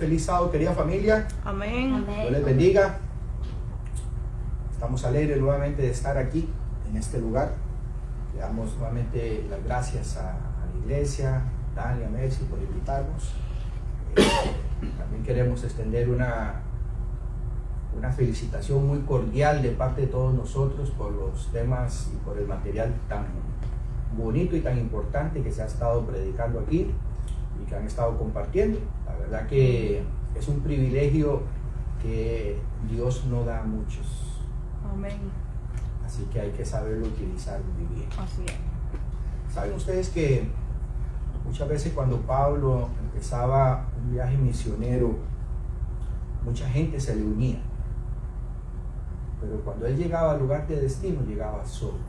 feliz sábado, querida familia. Amén. Dios les bendiga. Estamos alegres nuevamente de estar aquí, en este lugar. Le damos nuevamente las gracias a la iglesia, Dani, a Mercy por invitarnos. También queremos extender una felicitación muy cordial de parte de todos nosotros por los temas y por el material tan bonito y tan importante que se ha estado predicando aquí y que han estado compartiendo. La verdad que es un privilegio que Dios no da a muchos. Amén. Así que hay que saberlo utilizar muy bien. Así es. ¿Saben ustedes que muchas veces cuando Pablo empezaba un viaje misionero, mucha gente se le unía? Pero cuando él llegaba al lugar de destino, llegaba solo.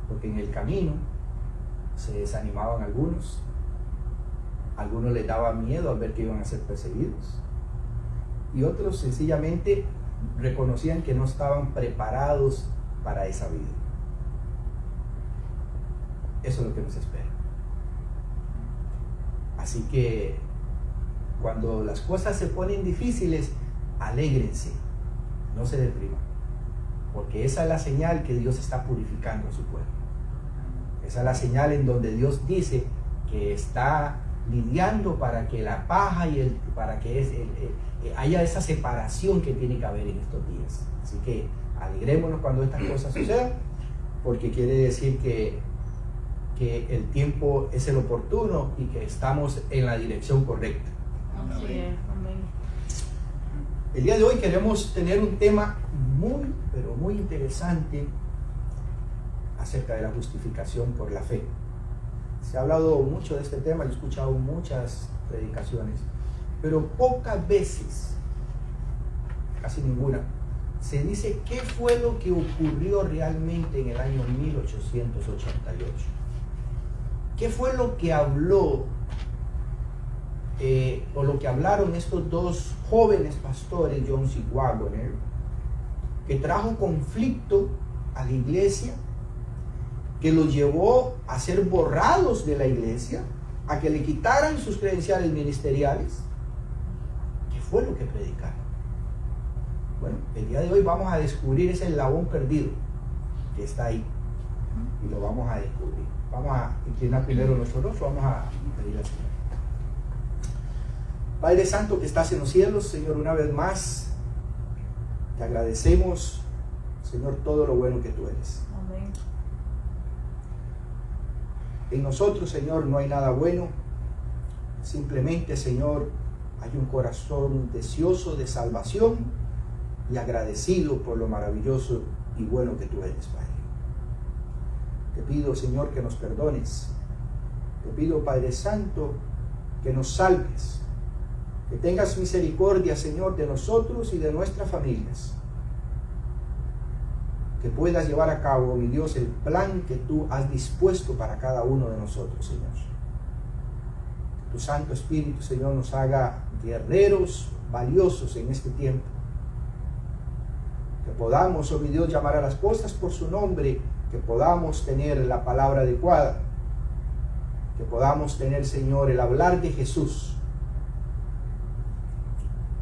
Porque en el camino se desanimaban algunos les daba miedo al ver que iban a ser perseguidos, y otros sencillamente reconocían que no estaban preparados para esa vida. Eso es lo que nos espera. Así que cuando las cosas se ponen difíciles, alégrense, no se depriman, porque esa es la señal que Dios está purificando a su pueblo. Esa es la señal en donde Dios dice que está lidiando para que la paja y para que haya esa separación que tiene que haber en estos días. Así que alegrémonos cuando estas cosas sucedan, porque quiere decir que el tiempo es el oportuno y que estamos en la dirección correcta. Así es. Amén. El día de hoy queremos tener un tema muy, pero muy interesante acerca de la justificación por la fe. Se ha hablado mucho de este tema, he escuchado muchas predicaciones, pero pocas veces, casi ninguna, se dice qué fue lo que ocurrió realmente en el año 1888. ¿Qué fue lo que habló o lo que hablaron estos dos jóvenes pastores, Jones y Waggoner, que trajo conflicto a la iglesia, que los llevó a ser borrados de la iglesia, a que le quitaran sus credenciales ministeriales? ¿Qué fue lo que predicaron? Bueno, el día de hoy vamos a descubrir ese eslabón perdido que está ahí, y lo vamos a descubrir. Vamos a inclinar primero nuestro rostro, vamos a pedir al Señor. Padre Santo que estás en los cielos, Señor, una vez más te agradecemos, Señor, todo lo bueno que tú eres. Amén. En nosotros, Señor, no hay nada bueno. Simplemente, Señor, hay un corazón deseoso de salvación y agradecido por lo maravilloso y bueno que tú eres, Padre. Te pido, Señor, que nos perdones. Te pido, Padre Santo, que nos salves. Que tengas misericordia, Señor, de nosotros y de nuestras familias. Que puedas llevar a cabo, mi Dios, el plan que tú has dispuesto para cada uno de nosotros, Señor. Que tu Santo Espíritu, Señor, nos haga guerreros valiosos en este tiempo. Que podamos, oh mi Dios, llamar a las cosas por su nombre. Que podamos tener la palabra adecuada. Que podamos tener, Señor, el hablar de Jesús.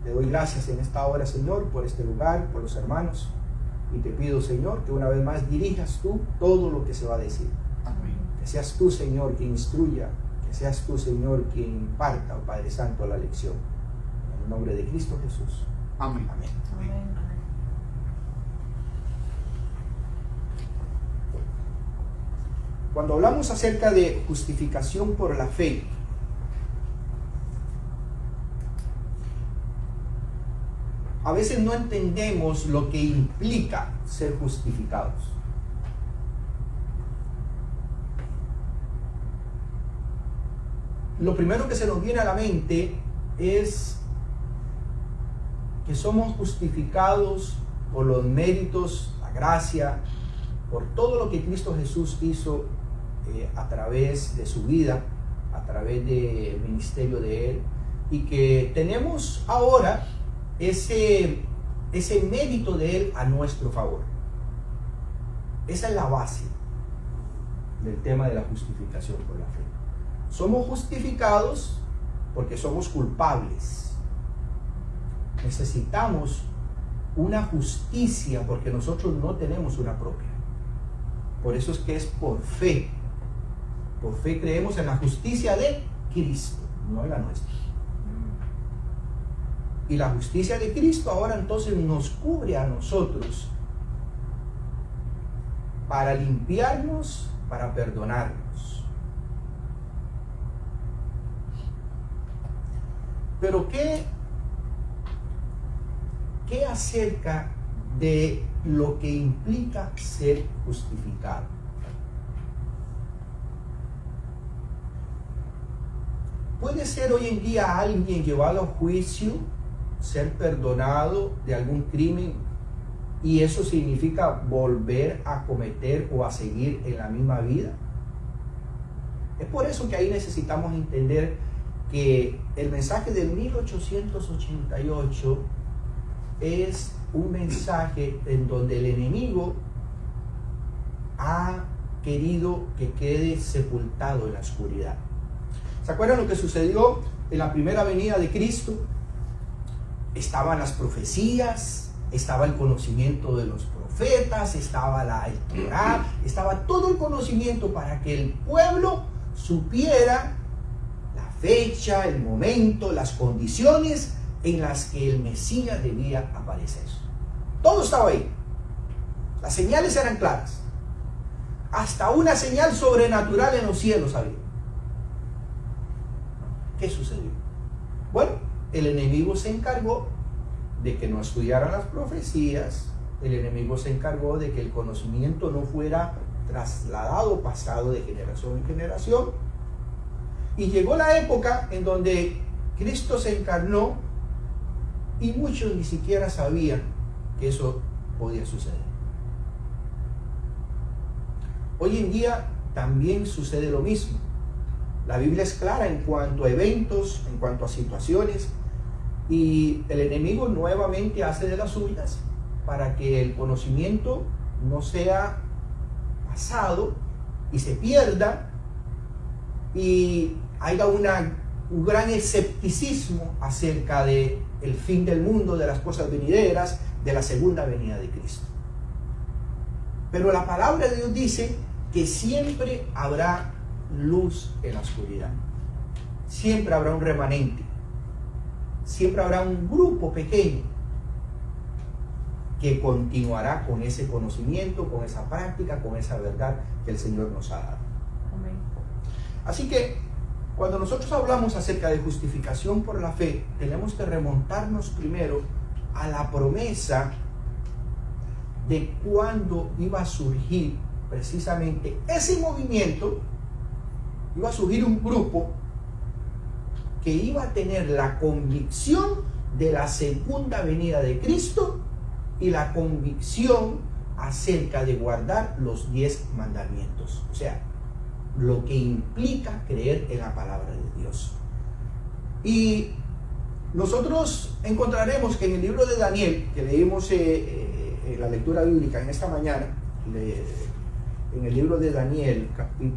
Te doy gracias en esta hora, Señor, por este lugar, por los hermanos. Y te pido, Señor, que una vez más dirijas tú todo lo que se va a decir. Amén. Que seas tú, Señor, quien instruya. Que seas tú, Señor, quien imparta, oh Padre Santo, la lección. En el nombre de Cristo Jesús. Amén. Amén. Amén. Cuando hablamos acerca de justificación por la fe, a veces no entendemos lo que implica ser justificados. Lo primero que se nos viene a la mente es que somos justificados por los méritos, la gracia, por todo lo que Cristo Jesús hizo a través de su vida, a través del ministerio de Él, y que tenemos ahora ese mérito de Él a nuestro favor. Esa es la base del tema de la justificación por la fe. Somos justificados porque somos culpables. Necesitamos una justicia porque nosotros no tenemos una propia. Por eso es que es por fe. Por fe creemos en la justicia de Cristo, no en la nuestra. Y la justicia de Cristo ahora entonces nos cubre a nosotros para limpiarnos, para perdonarnos. Pero ¿qué acerca de lo que implica ser justificado? ¿Puede ser hoy en día alguien llevado a juicio, ser perdonado de algún crimen, y eso significa volver a cometer o a seguir en la misma vida? Es por eso que ahí necesitamos entender que el mensaje de 1888 es un mensaje en donde el enemigo ha querido que quede sepultado en la oscuridad. ¿Se acuerdan lo que sucedió en la primera venida de Cristo? Estaban las profecías, estaba el conocimiento de los profetas, estaba el Torá, estaba todo el conocimiento para que el pueblo supiera la fecha, el momento, las condiciones en las que el Mesías debía aparecer. Todo estaba ahí. Las señales eran claras. Hasta una señal sobrenatural en los cielos había. ¿Qué sucedió? Bueno, el enemigo se encargó de que no estudiaran las profecías. El enemigo se encargó de que el conocimiento no fuera trasladado, pasado de generación en generación. Y llegó la época en donde Cristo se encarnó y muchos ni siquiera sabían que eso podía suceder. Hoy en día también sucede lo mismo. La Biblia es clara en cuanto a eventos, en cuanto a situaciones, y el enemigo nuevamente hace de las suyas para que el conocimiento no sea pasado y se pierda y haya un gran escepticismo acerca de el fin del mundo, de las cosas venideras, de la segunda venida de Cristo. Pero la palabra de Dios dice que siempre habrá luz en la oscuridad. Siempre habrá un remanente. Siempre habrá un grupo pequeño que continuará con ese conocimiento, con esa práctica, con esa verdad que el Señor nos ha dado. Amén. Así que cuando nosotros hablamos acerca de justificación por la fe, tenemos que remontarnos primero a la promesa de cuándo iba a surgir precisamente ese movimiento. Iba a surgir un grupo que iba a tener la convicción de la segunda venida de Cristo y la convicción acerca de guardar los 10 mandamientos. O sea, lo que implica creer en la palabra de Dios. Y nosotros encontraremos que en el libro de Daniel, que leímos en la lectura bíblica en esta mañana, en el libro de Daniel, el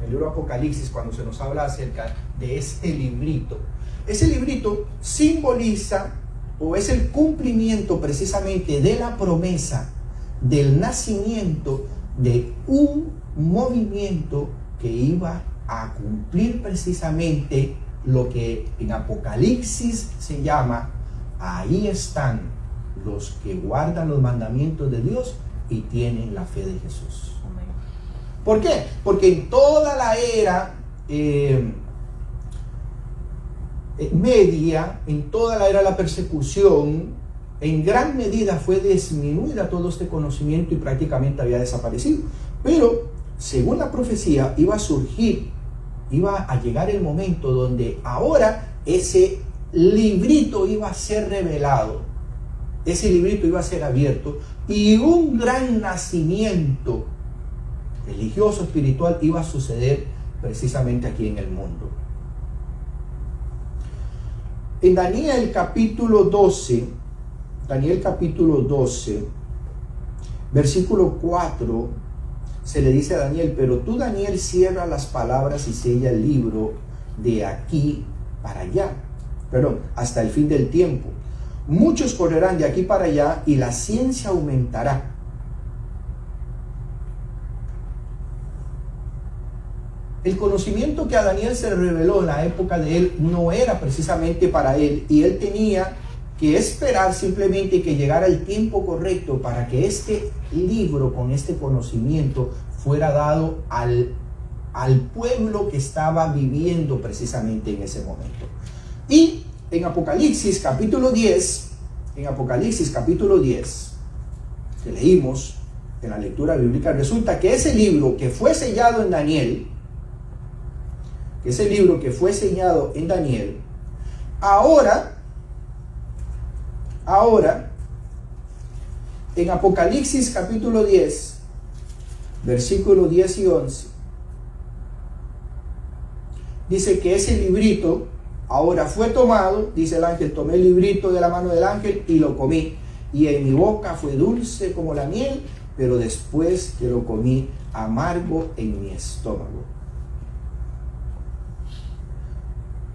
libro de Apocalipsis, cuando se nos habla acerca de ese librito simboliza o es el cumplimiento precisamente de la promesa del nacimiento de un movimiento que iba a cumplir precisamente lo que en Apocalipsis se llama: ahí están los que guardan los mandamientos de Dios y tienen la fe de Jesús. Amén. ¿Por qué? Porque en toda la era media, en toda la era de la persecución, en gran medida fue disminuida todo este conocimiento y prácticamente había desaparecido. Pero, según la profecía, iba a surgir, iba a llegar el momento donde ahora ese librito iba a ser revelado, ese librito iba a ser abierto y un gran nacimiento religioso, espiritual, iba a suceder precisamente aquí en el mundo. En Daniel capítulo 12, versículo 4, se le dice a Daniel: pero tú, Daniel, cierra las palabras y sella el libro de aquí para allá. Perdón, hasta el fin del tiempo. Muchos correrán de aquí para allá y la ciencia aumentará. El conocimiento que a Daniel se reveló en la época de él no era precisamente para él, y él tenía que esperar simplemente que llegara el tiempo correcto para que este libro con este conocimiento fuera dado al pueblo que estaba viviendo precisamente en ese momento. Y en Apocalipsis capítulo 10, que leímos en la lectura bíblica, resulta que ese libro que fue sellado en Daniel, ahora, en Apocalipsis capítulo 10, versículos 10 y 11, dice que ese librito ahora fue tomado, dice el ángel, tomé el librito de la mano del ángel y lo comí, y en mi boca fue dulce como la miel, pero después que lo comí, amargo en mi estómago.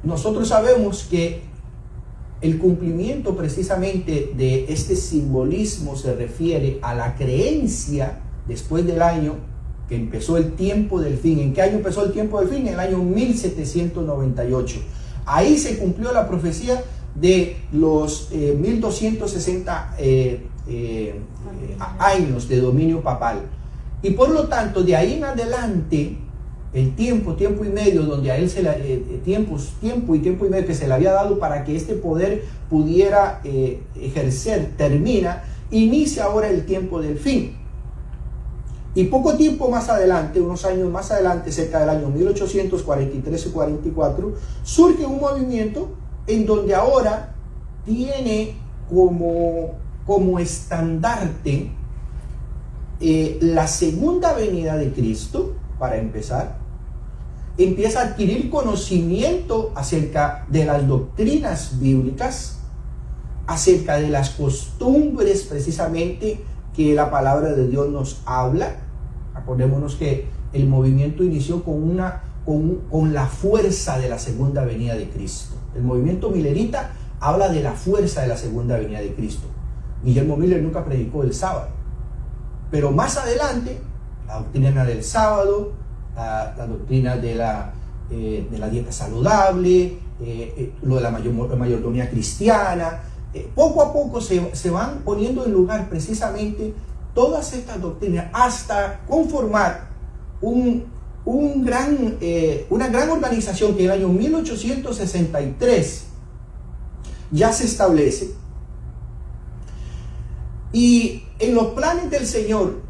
Nosotros sabemos que el cumplimiento precisamente de este simbolismo se refiere a la creencia después del año que empezó el tiempo del fin. ¿En qué año empezó el tiempo del fin? En el año 1798. Ahí se cumplió la profecía de los 1260 años de dominio papal. Y por lo tanto, de ahí en adelante, el tiempo y medio donde a él tiempo y medio que se le había dado para que este poder pudiera ejercer termina, inicia ahora el tiempo del fin. Y poco tiempo más adelante, unos años más adelante, cerca del año 1843 y 44, surge un movimiento en donde ahora tiene como estandarte la segunda venida de Cristo, para empezar. Empieza a adquirir conocimiento acerca de las doctrinas bíblicas, acerca de las costumbres precisamente que la palabra de Dios nos habla. Acordémonos que el movimiento inició con la fuerza de la segunda venida de Cristo. El movimiento milerita habla de la fuerza de la segunda venida de Cristo. Guillermo Miller nunca predicó el sábado, pero más adelante la doctrina del sábado, la doctrina de la dieta saludable, lo de la mayordomía cristiana, poco a poco se van poniendo en lugar precisamente todas estas doctrinas hasta conformar una gran organización que en el año 1863 ya se establece. Y en los planes del Señor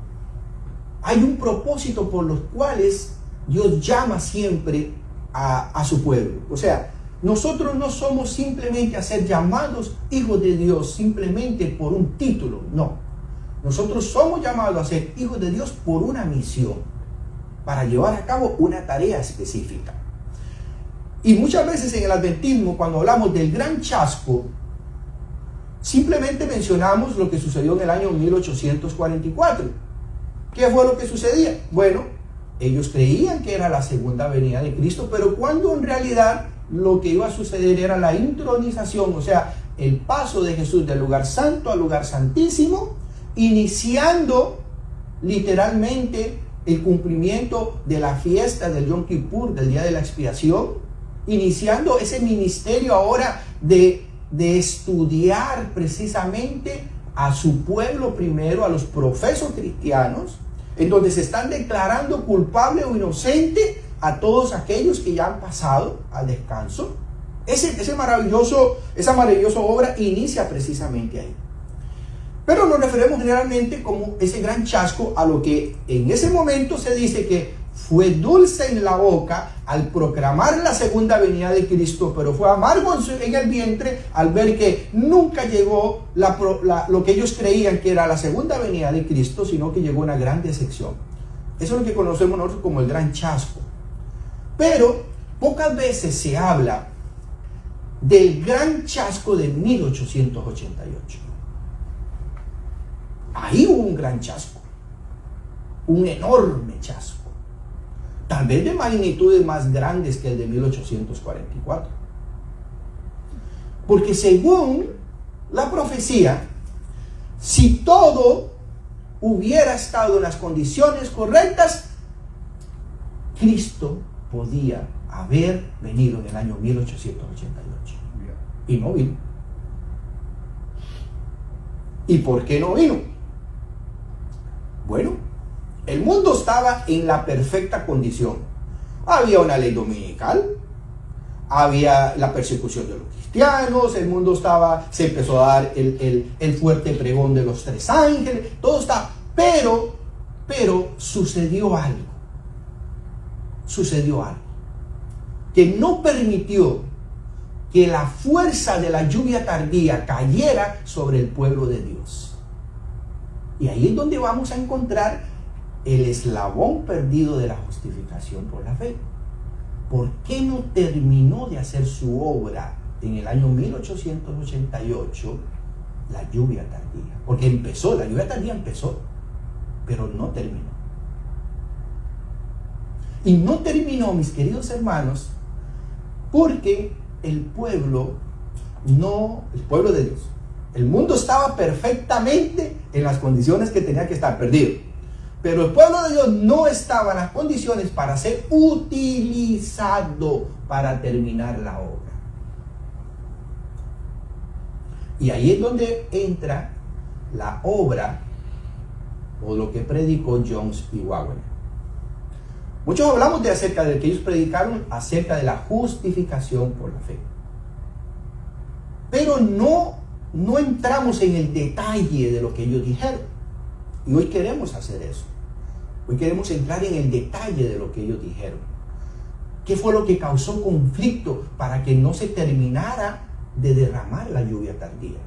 hay un propósito por los cuales Dios llama siempre a su pueblo. O sea, nosotros no somos simplemente a ser llamados hijos de Dios simplemente por un título, no. Nosotros somos llamados a ser hijos de Dios por una misión, para llevar a cabo una tarea específica. Y muchas veces en el adventismo, cuando hablamos del gran chasco, simplemente mencionamos lo que sucedió en el año 1844. ¿Qué fue lo que sucedía? Bueno, ellos creían que era la segunda venida de Cristo, pero cuando en realidad lo que iba a suceder era la intronización, o sea, el paso de Jesús del lugar santo al lugar santísimo, iniciando literalmente el cumplimiento de la fiesta del Yom Kippur, del día de la expiación, iniciando ese ministerio ahora de estudiar precisamente a su pueblo primero, a los profesos cristianos, en donde se están declarando culpable o inocente a todos aquellos que ya han pasado al descanso. Esa maravillosa obra inicia precisamente ahí. Pero nos referimos generalmente como ese gran chasco a lo que en ese momento se dice que fue dulce en la boca al proclamar la segunda venida de Cristo, pero fue amargo en el vientre al ver que nunca llegó lo que ellos creían que era la segunda venida de Cristo, sino que llegó una gran decepción. Eso es lo que conocemos nosotros como el gran chasco. Pero pocas veces se habla del gran chasco de 1888. Ahí hubo un gran chasco, un enorme chasco, tal vez de magnitudes más grandes que el de 1844. Porque según la profecía, si todo hubiera estado en las condiciones correctas, Cristo podía haber venido en el año 1888. Y no vino. ¿Y por qué no vino? Bueno, el mundo estaba en la perfecta condición. Había una ley dominical, había la persecución de los cristianos, el mundo se empezó a dar el fuerte pregón de los 3 ángeles, todo está, pero sucedió algo que no permitió que la fuerza de la lluvia tardía cayera sobre el pueblo de Dios. Y ahí es donde vamos a encontrar el eslabón perdido de la justificación por la fe. ¿Por qué no terminó de hacer su obra en el año 1888 la lluvia tardía? Porque la lluvia tardía empezó, pero no terminó. Y no terminó, mis queridos hermanos, porque el pueblo de Dios, el mundo estaba perfectamente en las condiciones que tenía que estar, perdido. Pero el pueblo de Dios no estaba en las condiciones para ser utilizado para terminar la obra. Y ahí es donde entra la obra o lo que predicó Jones y Waggoner. Muchos hablamos acerca de que ellos predicaron acerca de la justificación por la fe. Pero no entramos en el detalle de lo que ellos dijeron. Y hoy queremos hacer eso. Hoy queremos entrar en el detalle de lo que ellos dijeron. ¿Qué fue lo que causó conflicto para que no se terminara de derramar la lluvia tardía?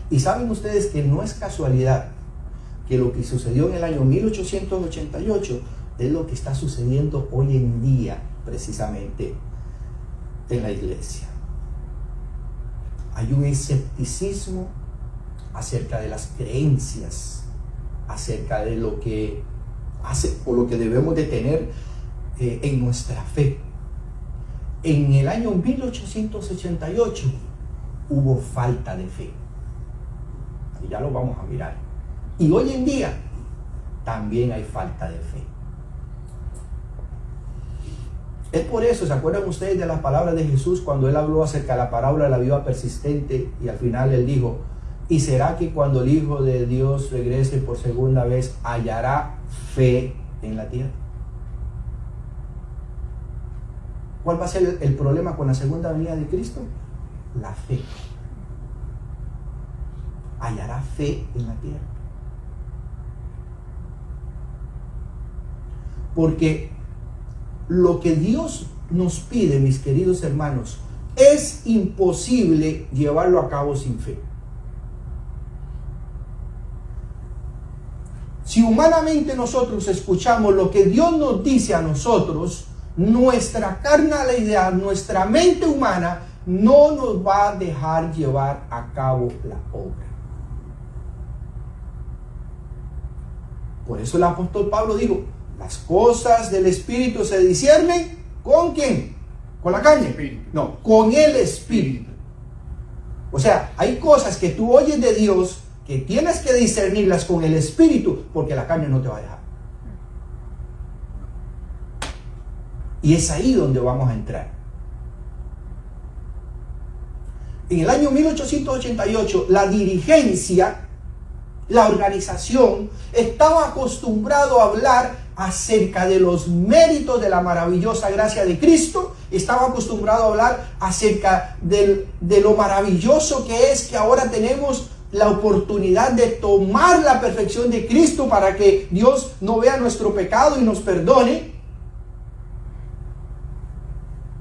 Y saben ustedes que no es casualidad que lo que sucedió en el año 1888 es lo que está sucediendo hoy en día, precisamente en la iglesia. Hay un escepticismo acerca de las creencias, acerca de lo que hace o lo que debemos de tener en nuestra fe. En el año 1888 hubo falta de fe. Y ya lo vamos a mirar. Y hoy en día también hay falta de fe. Es por eso, ¿se acuerdan ustedes de las palabras de Jesús cuando él habló acerca de la parábola de la viuda persistente? Y al final él dijo: ¿y será que cuando el Hijo de Dios regrese por segunda vez hallará fe en la tierra? ¿Cuál va a ser el problema con la segunda venida de Cristo? La fe. ¿Hallará fe en la tierra? Porque lo que Dios nos pide, mis queridos hermanos, es imposible llevarlo a cabo sin fe. Si humanamente nosotros escuchamos lo que Dios nos dice a nosotros, nuestra carnalidad, nuestra mente humana no nos va a dejar llevar a cabo la obra. Por eso el apóstol Pablo dijo: las cosas del Espíritu se disciernen ¿con quién? ¿Con la carne? Espíritu. No, con el Espíritu. O sea, hay cosas que tú oyes de Dios que tienes que discernirlas con el Espíritu, porque la carne no te va a dejar. Y es ahí donde vamos a entrar. En el año 1888, la dirigencia, la organización, estaba acostumbrado a hablar acerca de los méritos de la maravillosa gracia de Cristo. Estaba acostumbrado a hablar acerca de lo maravilloso que es que ahora tenemos la oportunidad de tomar la perfección de Cristo para que Dios no vea nuestro pecado y nos perdone.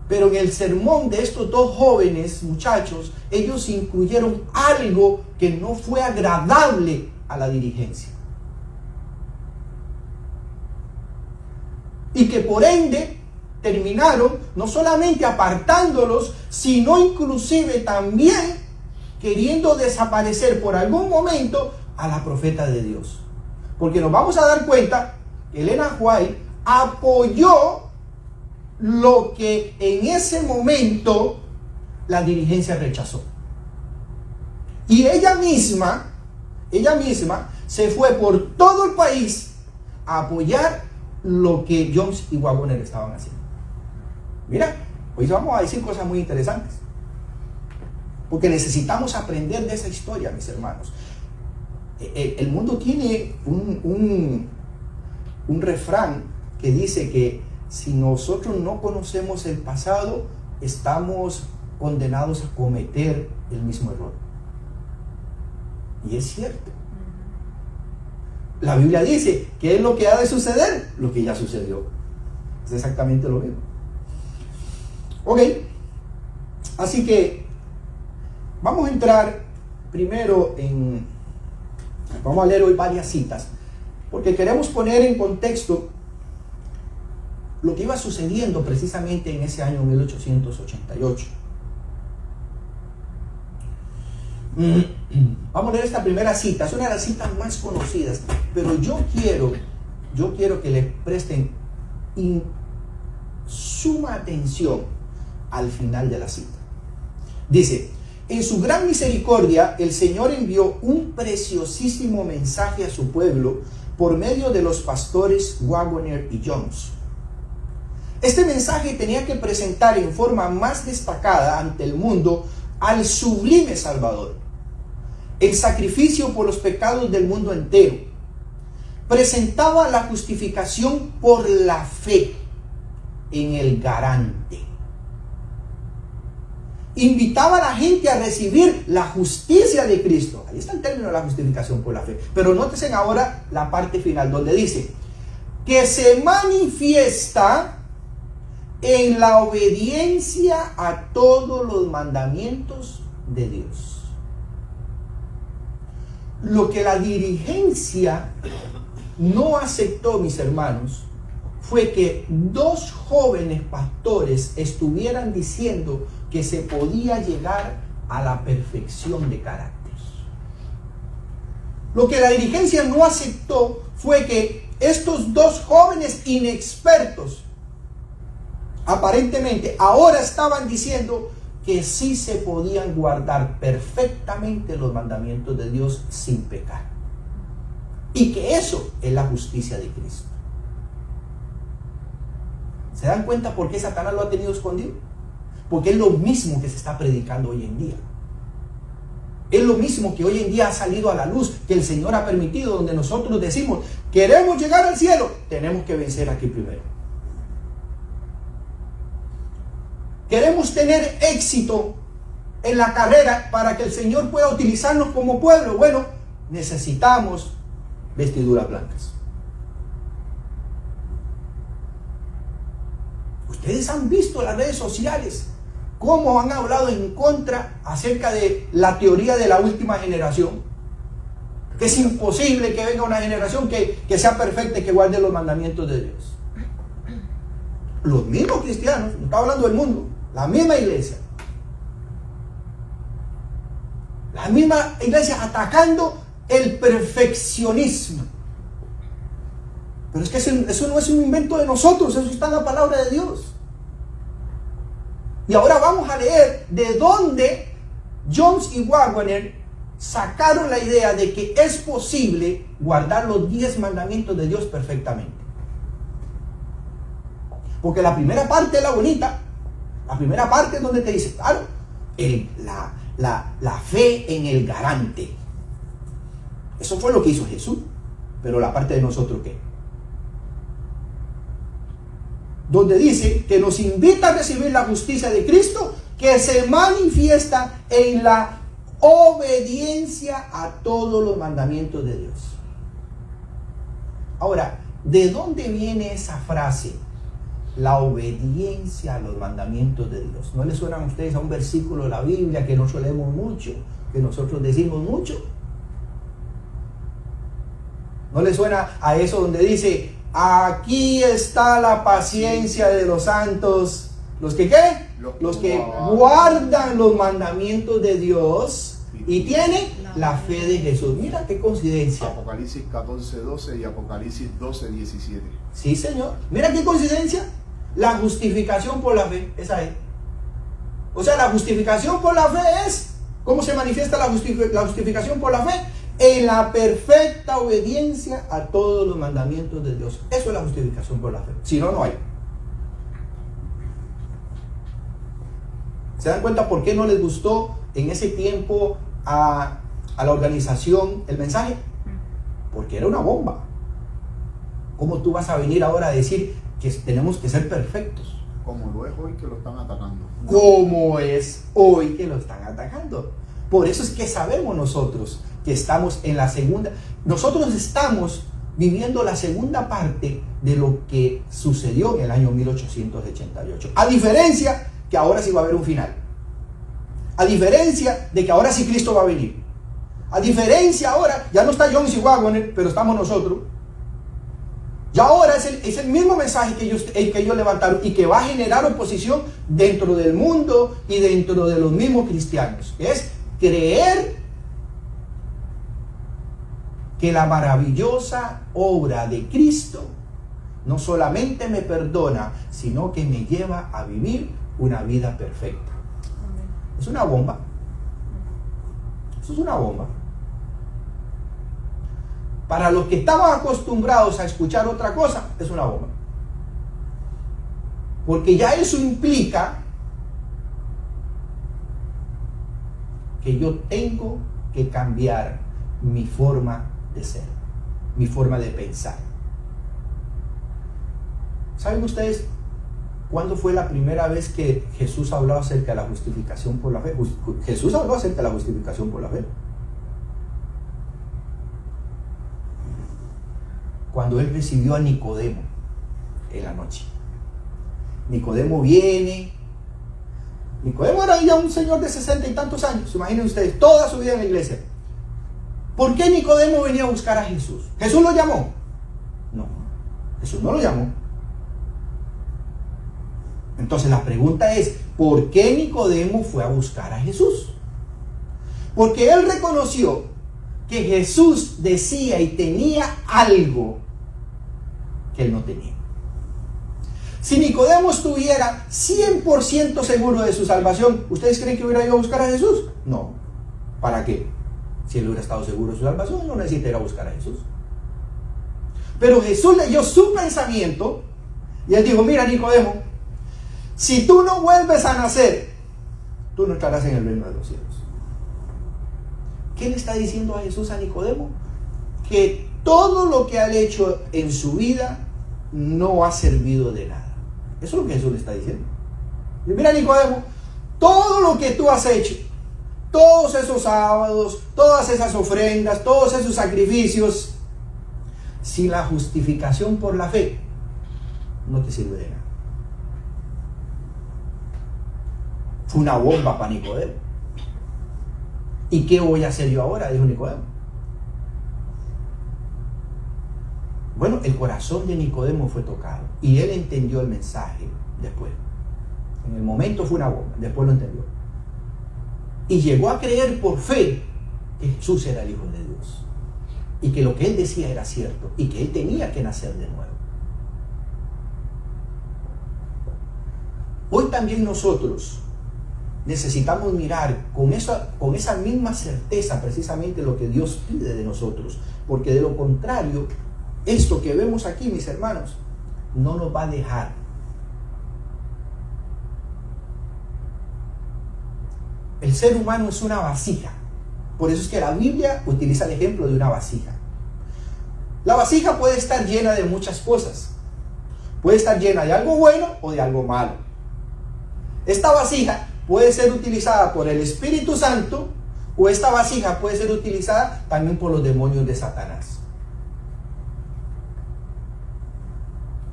Pero en el sermón de estos dos jóvenes muchachos, ellos incluyeron algo que no fue agradable a la dirigencia. Y que por ende terminaron no solamente apartándolos, sino inclusive también queriendo desaparecer por algún momento a la profeta de Dios. Porque nos vamos a dar cuenta Elena White apoyó lo que en ese momento la dirigencia rechazó. Y ella misma se fue por todo el país a apoyar lo que Jones y Waggoner estaban haciendo. Mira, hoy vamos a decir cosas muy interesantes, porque necesitamos aprender de esa historia, mis hermanos. El mundo tiene un refrán que dice que si nosotros no conocemos el pasado, estamos condenados a cometer el mismo error. Y es cierto. La Biblia dice, ¿qué es lo que ha de suceder? Lo que ya sucedió. Es exactamente lo mismo. Ok. Así que vamos a entrar primero vamos a leer hoy varias citas, porque queremos poner en contexto lo que iba sucediendo precisamente en ese año 1888. Vamos a leer esta primera cita. Es una de las citas más conocidas, pero yo quiero que le presten suma atención al final de la cita. Dice: en su gran misericordia, el Señor envió un preciosísimo mensaje a su pueblo por medio de los pastores Waggoner y Jones. Este mensaje tenía que presentar en forma más destacada ante el mundo al sublime Salvador, el sacrificio por los pecados del mundo entero. Presentaba la justificación por la fe en el garante. Invitaba a la gente a recibir la justicia de Cristo. Ahí está el término de la justificación por la fe. Pero nótense ahora la parte final donde dice que se manifiesta en la obediencia a todos los mandamientos de Dios. Lo que la dirigencia no aceptó, mis hermanos, fue que dos jóvenes pastores estuvieran diciendo que se podía llegar a la perfección de carácter. Lo que la dirigencia no aceptó fue que estos dos jóvenes inexpertos, aparentemente, ahora estaban diciendo que sí se podían guardar perfectamente los mandamientos de Dios sin pecar. Y que eso es la justicia de Cristo. ¿Se dan cuenta por qué Satanás lo ha tenido escondido? Porque es lo mismo que se está predicando hoy en día. Es lo mismo que hoy en día ha salido a la luz, que el Señor ha permitido, donde nosotros decimos, queremos llegar al cielo, tenemos que vencer aquí primero. Queremos tener éxito en la carrera para que el Señor pueda utilizarnos como pueblo. Bueno, necesitamos vestiduras blancas. Ustedes han visto las redes sociales cómo han hablado en contra acerca de la teoría de la última generación, que es imposible que venga una generación que sea perfecta y que guarde los mandamientos de Dios. Los mismos cristianos, no está hablando del mundo, la misma iglesia atacando el perfeccionismo. Pero es que eso no es un invento de nosotros, eso está en la palabra de Dios. Y ahora vamos a leer de dónde Jones y Waggoner sacaron la idea de que es posible guardar los 10 mandamientos de Dios perfectamente. Porque la primera parte es la bonita. La primera parte es donde te dice, claro, la fe en el garante. Eso fue lo que hizo Jesús. Pero la parte de nosotros, ¿qué? Donde dice que nos invita a recibir la justicia de Cristo, que se manifiesta en la obediencia a todos los mandamientos de Dios. Ahora, ¿de dónde viene esa frase? La obediencia a los mandamientos de Dios. ¿No les suenan a ustedes a un versículo de la Biblia que nosotros leemos mucho, que nosotros decimos mucho? ¿No les suena a eso donde dice, aquí está la paciencia de los santos, los que ¿qué? Los que guardan los mandamientos de Dios y tiene la fe de Jesús. Mira qué coincidencia. Apocalipsis 14:12 y Apocalipsis 12:17. Sí, Señor. Mira qué coincidencia. La justificación por la fe, esa es. O sea, la justificación por la fe es, ¿cómo se manifiesta la justificación por la fe? En la perfecta obediencia a todos los mandamientos de Dios. Eso es la justificación por la fe. Si no, no hay. ¿Se dan cuenta por qué no les gustó en ese tiempo a la organización el mensaje? Porque era una bomba. ¿Cómo tú vas a venir ahora a decir que tenemos que ser perfectos? Como lo es hoy que lo están atacando. Como es hoy que lo están atacando. Por eso es que sabemos nosotros que estamos en la segunda. Nosotros estamos viviendo la segunda parte de lo que sucedió en el año 1888. A diferencia que ahora sí va a haber un final. A diferencia de que ahora sí Cristo va a venir. A diferencia ahora, ya no está John C. Waggoner, pero estamos nosotros. Y ahora es el mismo mensaje que ellos levantaron y que va a generar oposición dentro del mundo y dentro de los mismos cristianos. Es creer que la maravillosa obra de Cristo no solamente me perdona, sino que me lleva a vivir una vida perfecta. Es una bomba. Eso es una bomba. Para los que estaban acostumbrados a escuchar otra cosa, es una bomba. Porque ya eso implica que yo tengo que cambiar mi forma de ser, mi forma de pensar. ¿Saben ustedes cuándo fue la primera vez que Jesús habló acerca de la justificación por la fe? Jesús habló acerca de la justificación por la fe. Cuando él recibió a Nicodemo en la noche. Nicodemo viene. Nicodemo era ya un señor de 60 y tantos años. Imaginen ustedes, toda su vida en la iglesia. ¿Por qué Nicodemo venía a buscar a Jesús? ¿Jesús lo llamó? No, Jesús no lo llamó. Entonces la pregunta es, ¿por qué Nicodemo fue a buscar a Jesús? Porque él reconoció que Jesús decía y tenía algo que él no tenía. Si Nicodemo estuviera 100% seguro de su salvación, ¿ustedes creen que hubiera ido a buscar a Jesús? No. ¿Para qué? Si él hubiera estado seguro de su salvación, no necesita ir a buscar a Jesús. Pero Jesús leyó su pensamiento y él dijo, mira Nicodemo, si tú no vuelves a nacer, tú no estarás en el reino de los cielos. ¿Qué le está diciendo a Jesús a Nicodemo? Que todo lo que ha hecho en su vida no ha servido de nada. Eso es lo que Jesús le está diciendo. Y mira Nicodemo, todo lo que tú has hecho, todos esos sábados, todas esas ofrendas, todos esos sacrificios, si la justificación por la fe no te sirve de nada. Fue una bomba para Nicodemo. ¿Y qué voy a hacer yo ahora? Dijo Nicodemo. Bueno, el corazón de Nicodemo fue tocado y él entendió el mensaje después. En el momento fue una bomba, después lo entendió. Y llegó a creer por fe que Jesús era el Hijo de Dios y que lo que él decía era cierto y que él tenía que nacer de nuevo. Hoy también nosotros necesitamos mirar con esa misma certeza precisamente lo que Dios pide de nosotros, porque de lo contrario, esto que vemos aquí, mis hermanos, no nos va a dejar. El ser humano es una vasija. Por eso es que la Biblia utiliza el ejemplo de una vasija. La vasija puede estar llena de muchas cosas. Puede estar llena de algo bueno o de algo malo. Esta vasija puede ser utilizada por el Espíritu Santo o esta vasija puede ser utilizada también por los demonios de Satanás.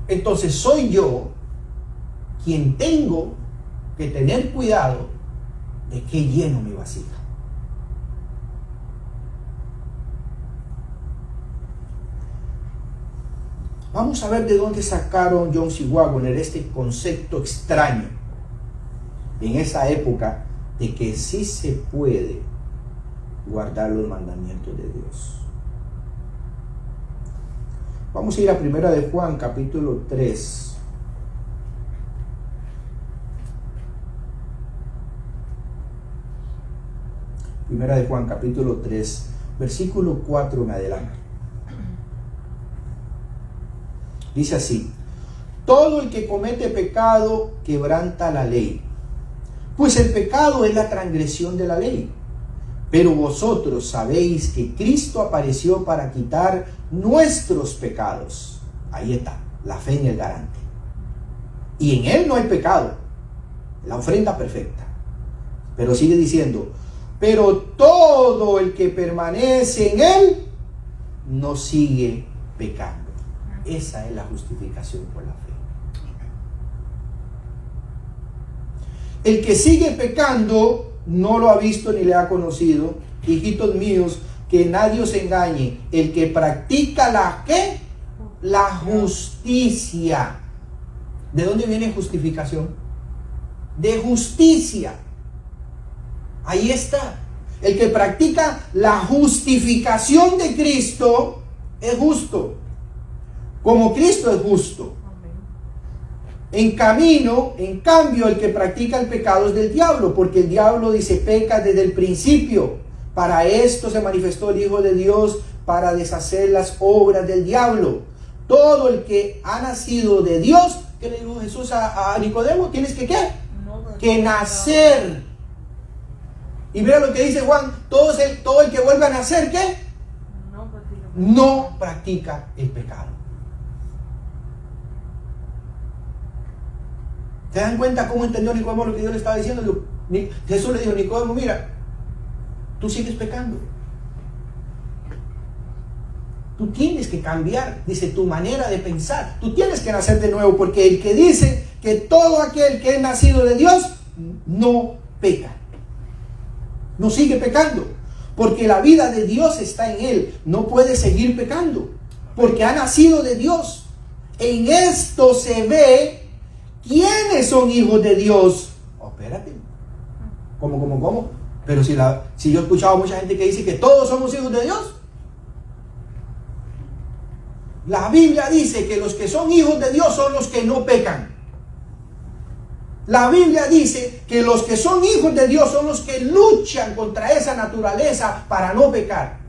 Entonces soy yo quien tengo que tener cuidado de qué lleno mi vasija. Vamos a ver de dónde sacaron John C. Waggoner este concepto extraño en esa época de que sí se puede guardar los mandamientos de Dios. Vamos a ir a 1 de Juan, capítulo 3. Primera de Juan, capítulo 3, versículo 4 en adelante. Dice así: todo el que comete pecado quebranta la ley, pues el pecado es la transgresión de la ley. Pero vosotros sabéis que Cristo apareció para quitar nuestros pecados. Ahí está, la fe en el garante. Y en Él no hay pecado, la ofrenda perfecta. Pero sigue diciendo: pero todo el que permanece en Él no sigue pecando. Esa es la justificación por la fe. El que sigue pecando no lo ha visto ni le ha conocido. Hijitos míos, que nadie os engañe. El que practica la ¿qué? La justicia. ¿De dónde viene justificación? De justicia. Ahí está. El que practica la justificación de Cristo es justo, como Cristo es justo. En cambio, el que practica el pecado es del diablo, porque el diablo dice peca desde el principio. Para esto se manifestó el Hijo de Dios, para deshacer las obras del diablo. Todo el que ha nacido de Dios, ¿qué le dijo Jesús a Nicodemo? Tienes que ¿qué? Que nacer. Y mira lo que dice Juan: todo el que vuelve a nacer, ¿qué? No practica el pecado. ¿Se dan cuenta cómo entendió Nicodemo lo que Dios le estaba diciendo? Jesús le dijo: Nicodemo, mira, tú sigues pecando. Tú tienes que cambiar, dice, tu manera de pensar. Tú tienes que nacer de nuevo, porque el que dice que todo aquel que es nacido de Dios no peca. No sigue pecando, porque la vida de Dios está en él. No puede seguir pecando, porque ha nacido de Dios. En esto se ve quiénes son hijos de Dios. Oh, espérate. ¿Cómo? Pero si yo he escuchado a mucha gente que dice que todos somos hijos de Dios. La Biblia dice que los que son hijos de Dios son los que no pecan. La Biblia dice que los que son hijos de Dios son los que luchan contra esa naturaleza para no pecar.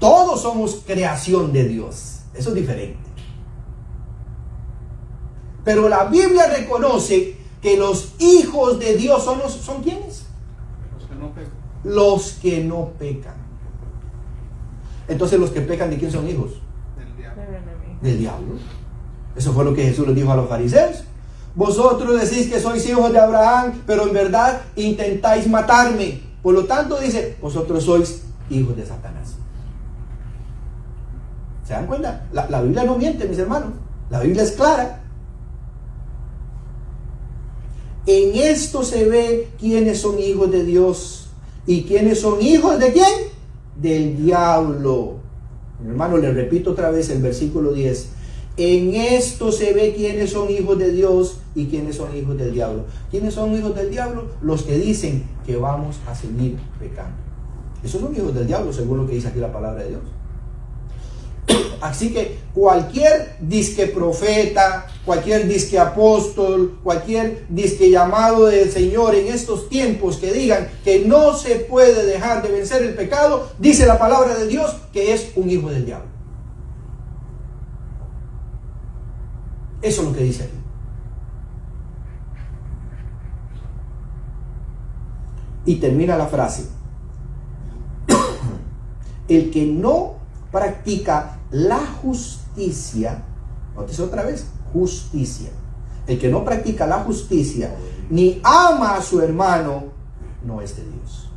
Todos somos creación de Dios. Eso es diferente. Pero la Biblia reconoce que los hijos de Dios son ¿quiénes? Los que no pecan. Los que no pecan. Entonces, los que pecan, ¿de quién son hijos? Del diablo. Del diablo. Eso fue lo que Jesús les dijo a los fariseos. Vosotros decís que sois hijos de Abraham, pero en verdad intentáis matarme. Por lo tanto, dice, vosotros sois hijos de Satanás. ¿Se dan cuenta? La Biblia no miente, mis hermanos. La Biblia es clara. En esto se ve quiénes son hijos de Dios y quiénes son hijos de ¿quién? Del diablo. Mi hermano, le repito otra vez el versículo 10. En esto se ve quiénes son hijos de Dios y quiénes son hijos del diablo. ¿Quiénes son hijos del diablo? Los que dicen que vamos a seguir pecando. Esos son hijos del diablo, según lo que dice aquí la palabra de Dios. Así que cualquier disque profeta, cualquier disque apóstol, cualquier disque llamado del Señor en estos tiempos que digan que no se puede dejar de vencer el pecado, dice la palabra de Dios que es un hijo del diablo. Eso es lo que dice aquí. Y termina la frase: el que no practica la justicia, nótese otra vez, justicia. El que no practica la justicia ni ama a su hermano no es de Dios.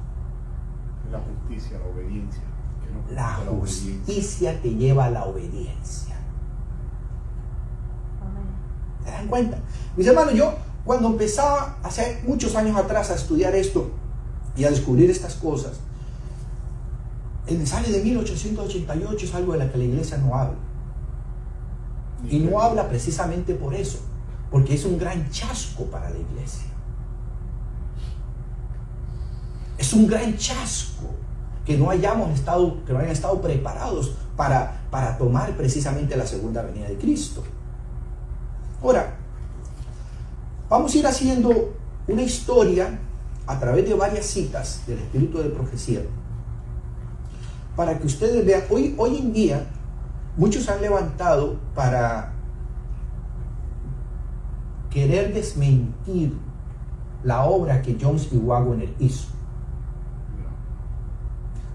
La justicia, la obediencia. La justicia te lleva a la obediencia. ¿Se dan cuenta? Mis hermanos, yo cuando empezaba hace muchos años atrás a estudiar esto y a descubrir estas cosas, el mensaje de 1888 es algo de la que la iglesia no habla. Y no habla precisamente por eso, porque es un gran chasco para la iglesia. Es es un gran chasco que no hayan estado preparados para tomar precisamente la segunda venida de Cristo. Ahora, vamos a ir haciendo una historia a través de varias citas del Espíritu de Profecía, para que ustedes vean. Hoy en día, muchos han levantado para querer desmentir la obra que Jones y Waggoner hizo.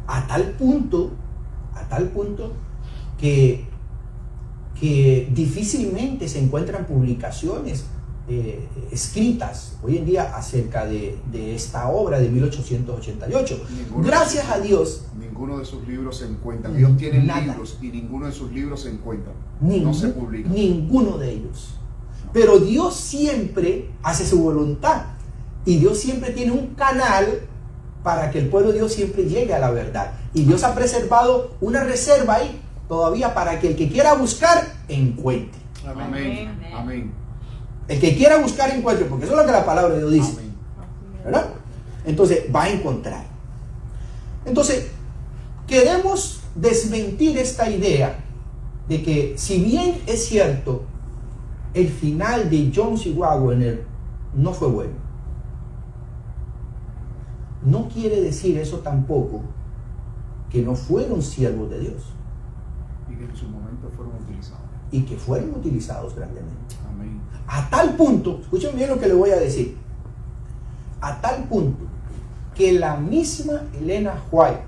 A tal punto que difícilmente se encuentran publicaciones escritas hoy en día acerca de esta obra de 1888. Gracias a Dios. Ninguno de sus libros se encuentran. Ellos tienen nada. libros y ninguno de sus libros se encuentran. No se publican. Ninguno de ellos. Pero Dios siempre hace su voluntad. Y Dios siempre tiene un canal para que el pueblo de Dios siempre llegue a la verdad. Y Dios ha preservado una reserva ahí todavía para que el que quiera buscar, encuentre. Amén. Amén. El que quiera buscar, encuentre, porque eso es lo que la palabra de Dios dice. Amén. ¿Verdad? Entonces va a encontrar. Entonces, queremos desmentir esta idea de que, si bien es cierto, el final de Jones y Waggoner no fue bueno, no quiere decir eso tampoco que no fueron siervos de Dios Y que en su momento fueron utilizados. y que fueron utilizados grandemente. Amén. A tal punto, escuchen bien lo que le voy a decir, a tal punto que la misma Elena White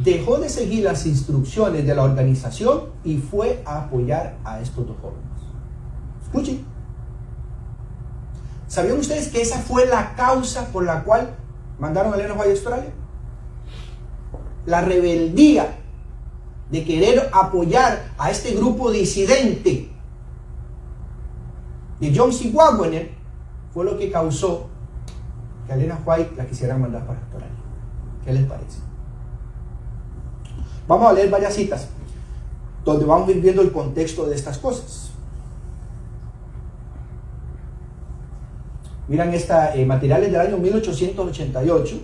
dejó de seguir las instrucciones de la organización y fue a apoyar a estos dos jóvenes. Escuchen. ¿Sabían ustedes que esa fue la causa por la cual mandaron a Elena White a Australia? La rebeldía de querer apoyar a este grupo disidente de Jones y Waggoner fue lo que causó que a Elena White la quisieran mandar para Australia. ¿Qué les parece? Vamos a leer varias citas donde vamos a ir viendo el contexto de estas cosas. Miran materiales del año 1888,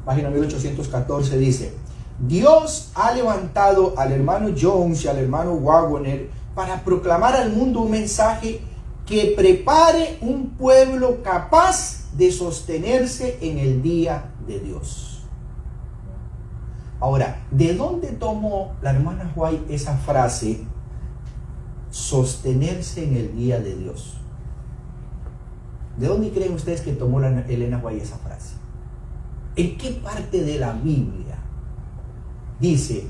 página 1814, dice: Dios ha levantado al hermano Jones y al hermano Waggoner para proclamar al mundo un mensaje que prepare un pueblo capaz de sostenerse en el día de Dios. Ahora, ¿de dónde tomó la hermana White esa frase, sostenerse en el día de Dios? ¿De dónde creen ustedes que tomó la Elena White esa frase? ¿En qué parte de la Biblia dice: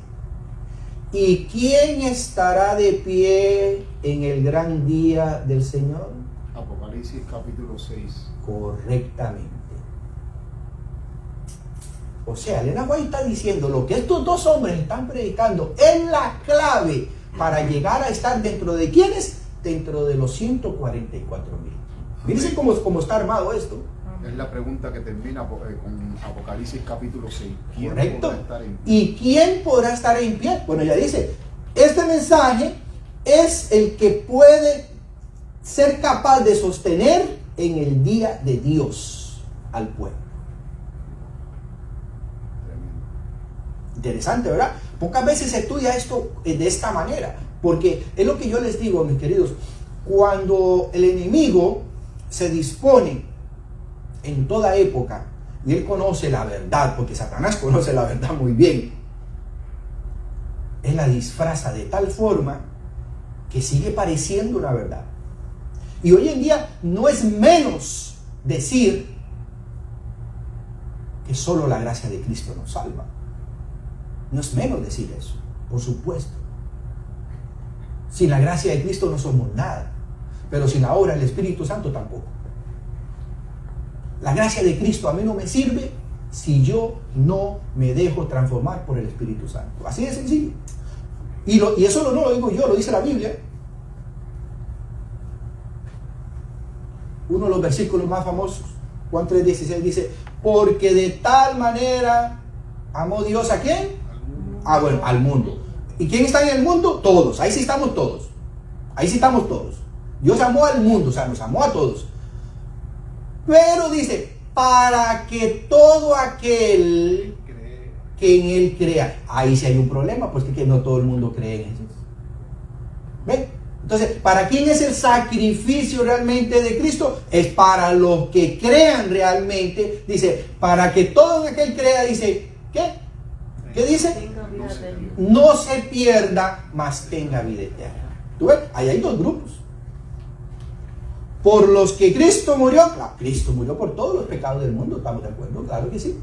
¿y quién estará de pie en el gran día del Señor? Apocalipsis capítulo 6. Correctamente. O sea, Elena White está diciendo lo que estos dos hombres están predicando es la clave para llegar a estar dentro de ¿quiénes? Dentro de los 144,000. Fíjense cómo está armado esto. Es la pregunta que termina con Apocalipsis capítulo 6. ¿Quién Correcto. podrá estar en pie? ¿Y quién podrá estar en pie? Bueno, ya dice, este mensaje es el que puede ser capaz de sostener en el día de Dios al pueblo. Tremendo. Interesante, ¿verdad? Pocas veces se estudia esto de esta manera, porque es lo que yo les digo, mis queridos, cuando el enemigo se dispone en toda época, y él conoce la verdad, porque Satanás conoce la verdad muy bien, él la disfraza de tal forma que sigue pareciendo una verdad. Y hoy en día no es menos decir que solo la gracia de Cristo nos salva. No es menos decir eso, por supuesto. Sin la gracia de Cristo no somos nada, pero sin la obra del Espíritu Santo tampoco. La gracia de Cristo a mí no me sirve si yo no me dejo transformar por el Espíritu Santo. Así de sencillo. Y eso no lo digo yo, lo dice la Biblia. Uno de los versículos más famosos, Juan 3:16, dice: porque de tal manera amó Dios ¿a quién? Bueno, al mundo. ¿Y quién está en el mundo? Todos. Ahí sí estamos todos. Ahí sí estamos todos. Dios amó al mundo, o sea, nos amó a todos. Pero dice, para que todo aquel que en él crea. Ahí sí hay un problema, pues que no todo el mundo cree en Jesús. ¿Ven? Entonces, ¿para quién es el sacrificio realmente de Cristo? Es para los que crean realmente. Dice, para que todo aquel crea, dice, ¿qué? ¿Qué dice? Tenga vida eterna. No se pierda, mas tenga vida eterna. ¿Tú ves? Ahí hay dos grupos. Por los que Cristo murió. Claro, Cristo murió por todos los pecados del mundo, ¿estamos de acuerdo? Claro que sí.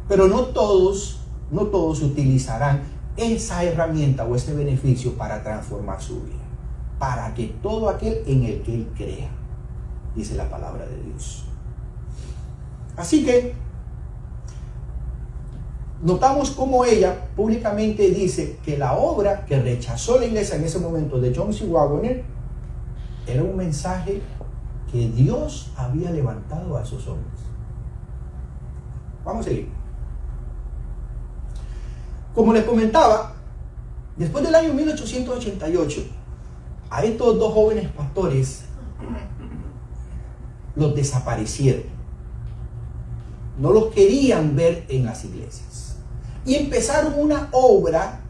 Pero no todos utilizarán esa herramienta o ese beneficio para transformar su vida. Para que todo aquel en el que él crea, dice la palabra de Dios. Así que notamos cómo ella públicamente dice que la obra que rechazó la iglesia en ese momento de John C. Waggoner era un mensaje que Dios había levantado a esos hombres. Vamos a seguir. Como les comentaba, después del año 1888, a estos dos jóvenes pastores los desaparecieron. No los querían ver en las iglesias. Y empezaron una obra,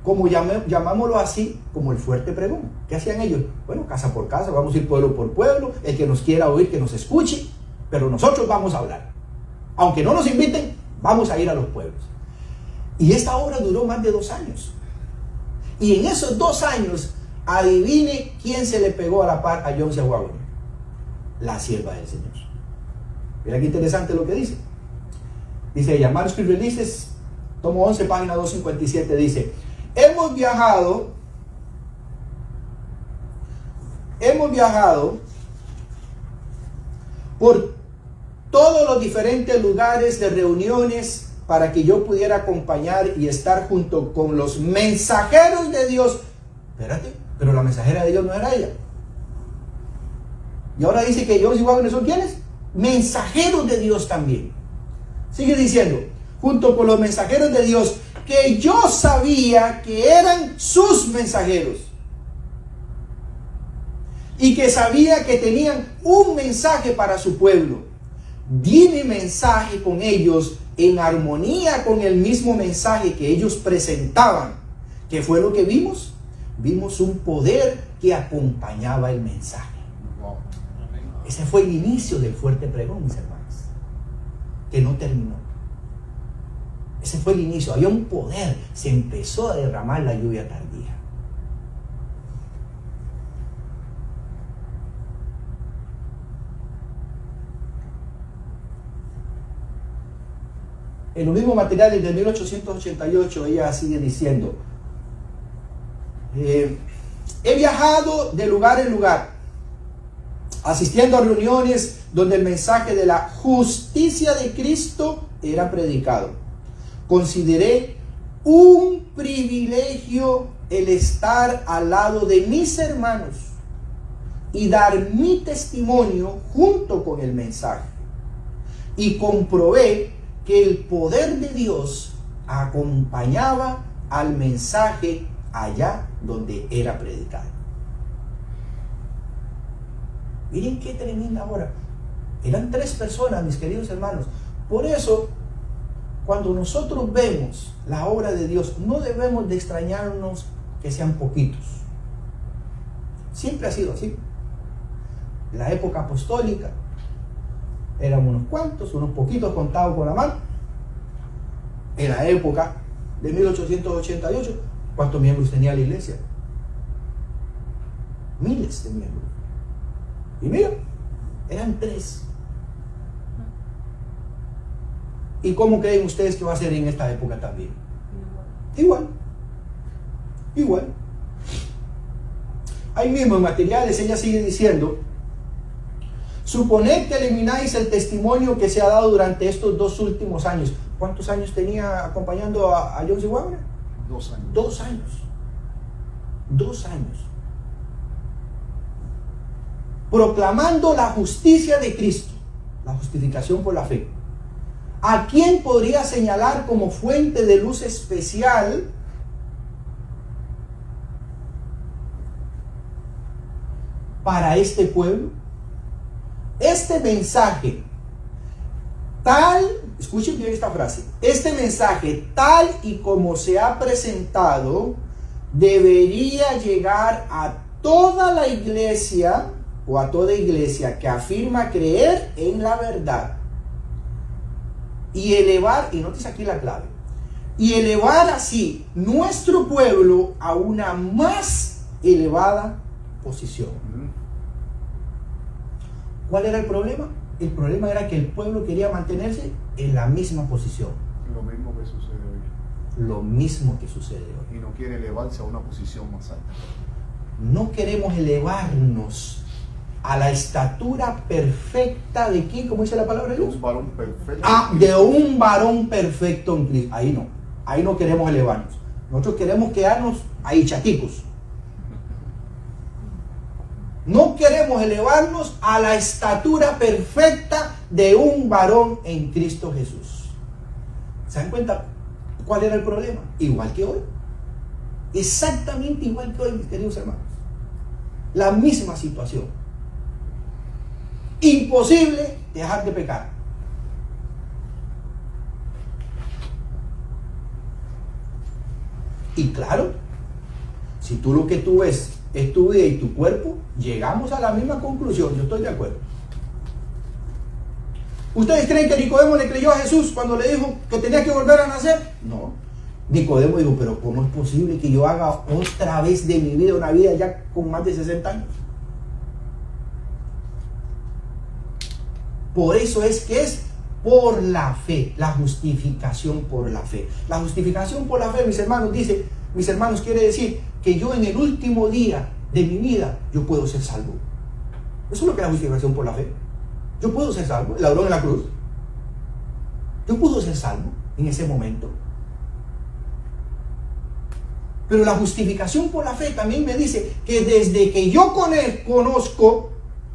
como llamámoslo así, como el fuerte pregón. ¿Qué hacían ellos? Bueno, casa por casa, vamos a ir pueblo por pueblo, el que nos quiera oír, que nos escuche, pero nosotros vamos a hablar. Aunque no nos inviten, vamos a ir a los pueblos. Y esta obra duró más de 2 años. Y en esos 2 años, adivine quién se le pegó a la par a John C. Waggoner. La sierva del Señor. Mira qué interesante lo que dice. Dice ella, Manuscript Releases, tomo 11, página 257, dice, hemos viajado por todos los diferentes lugares de reuniones para que yo pudiera acompañar y estar junto con los mensajeros de Dios. Espérate, pero la mensajera de Dios no era ella. Y ahora dice que John C. Waggoner son ¿quiénes? Mensajeros de Dios también. Sigue diciendo, junto con los mensajeros de Dios, que yo sabía que eran sus mensajeros. Y que sabía que tenían un mensaje para su pueblo. Di mi mensaje con ellos en armonía con el mismo mensaje que ellos presentaban. ¿Qué fue lo que vimos? Vimos un poder que acompañaba el mensaje. Ese fue el inicio del fuerte pregón, mis hermanos, que no terminó. Ese fue el inicio, había un poder, se empezó a derramar la lluvia tardía. En los mismos materiales de 1888 ella sigue diciendo, he viajado de lugar en lugar, asistiendo a reuniones donde el mensaje de la justicia de Cristo era predicado. Consideré un privilegio el estar al lado de mis hermanos y dar mi testimonio junto con el mensaje. Y comprobé que el poder de Dios acompañaba al mensaje allá donde era predicado. Miren qué tremenda obra. Eran 3 personas, mis queridos hermanos. Por eso, cuando nosotros vemos la obra de Dios, no debemos de extrañarnos que sean poquitos. Siempre ha sido así. En la época apostólica, eran unos cuantos, unos poquitos contados con la mano. En la época de 1888, ¿cuántos miembros tenía la iglesia? Miles de miembros. Y mira, eran 3. ¿Y cómo creen ustedes que va a ser en esta época también? Igual. Ahí mismo en materiales ella sigue diciendo, suponed que elimináis el testimonio que se ha dado durante estos 2 últimos años. ¿Cuántos años tenía acompañando a John C. Waggoner? 2 años. 2 años. 2 años. Proclamando la justicia de Cristo, la justificación por la fe. ¿A quién podría señalar como fuente de luz especial para este pueblo? este mensaje, escuchen bien esta frase, este mensaje tal y como se ha presentado, debería llegar a toda la iglesia o a toda iglesia que afirma creer en la verdad y elevar, y notice aquí la clave, y elevar así nuestro pueblo a una más elevada posición. ¿Cuál era el problema? El problema era que el pueblo quería mantenerse en la misma posición. Lo mismo que sucede hoy. Lo mismo que sucede hoy. Y no quiere elevarse a una posición más alta. No queremos elevarnos a la estatura perfecta de quién, ¿cómo dice la palabra de De Dios? un varón perfecto. De un varón perfecto en Cristo. Ahí no queremos elevarnos. Nosotros queremos quedarnos ahí chaticos. No queremos elevarnos a la estatura perfecta de un varón en Cristo Jesús. ¿Se dan cuenta cuál era el problema? Igual que hoy. Exactamente igual que hoy, mis queridos hermanos. La misma situación. Imposible dejar de pecar. Y claro, si tú lo que tú ves es tu vida y tu cuerpo, llegamos a la misma conclusión. Yo estoy de acuerdo. ¿Ustedes creen que Nicodemo le creyó a Jesús cuando le dijo que tenía que volver a nacer? No. Nicodemo dijo, pero ¿cómo es posible que yo haga otra vez de mi vida una vida ya con más de 60 años? Por eso es que es por la fe, la justificación por la fe. La justificación por la fe, mis hermanos, quiere decir que yo en el último día de mi vida, yo puedo ser salvo. Eso es lo que es la justificación por la fe. Yo puedo ser salvo, el ladrón en la cruz. Yo puedo ser salvo en ese momento. Pero la justificación por la fe también me dice que desde que yo conozco,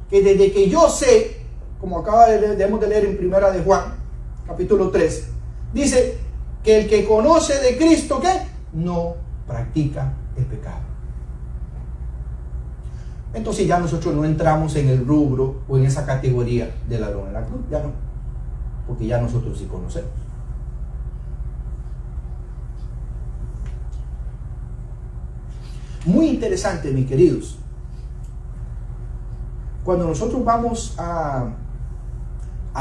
que desde que yo sé, como debemos de leer en Primera de Juan, capítulo 3, dice que el que conoce de Cristo, ¿qué? No practica el pecado. Entonces ya nosotros no entramos en el rubro o en esa categoría de ladrón en la cruz, ya no, porque ya nosotros sí conocemos. Muy interesante, mis queridos. Cuando nosotros vamos a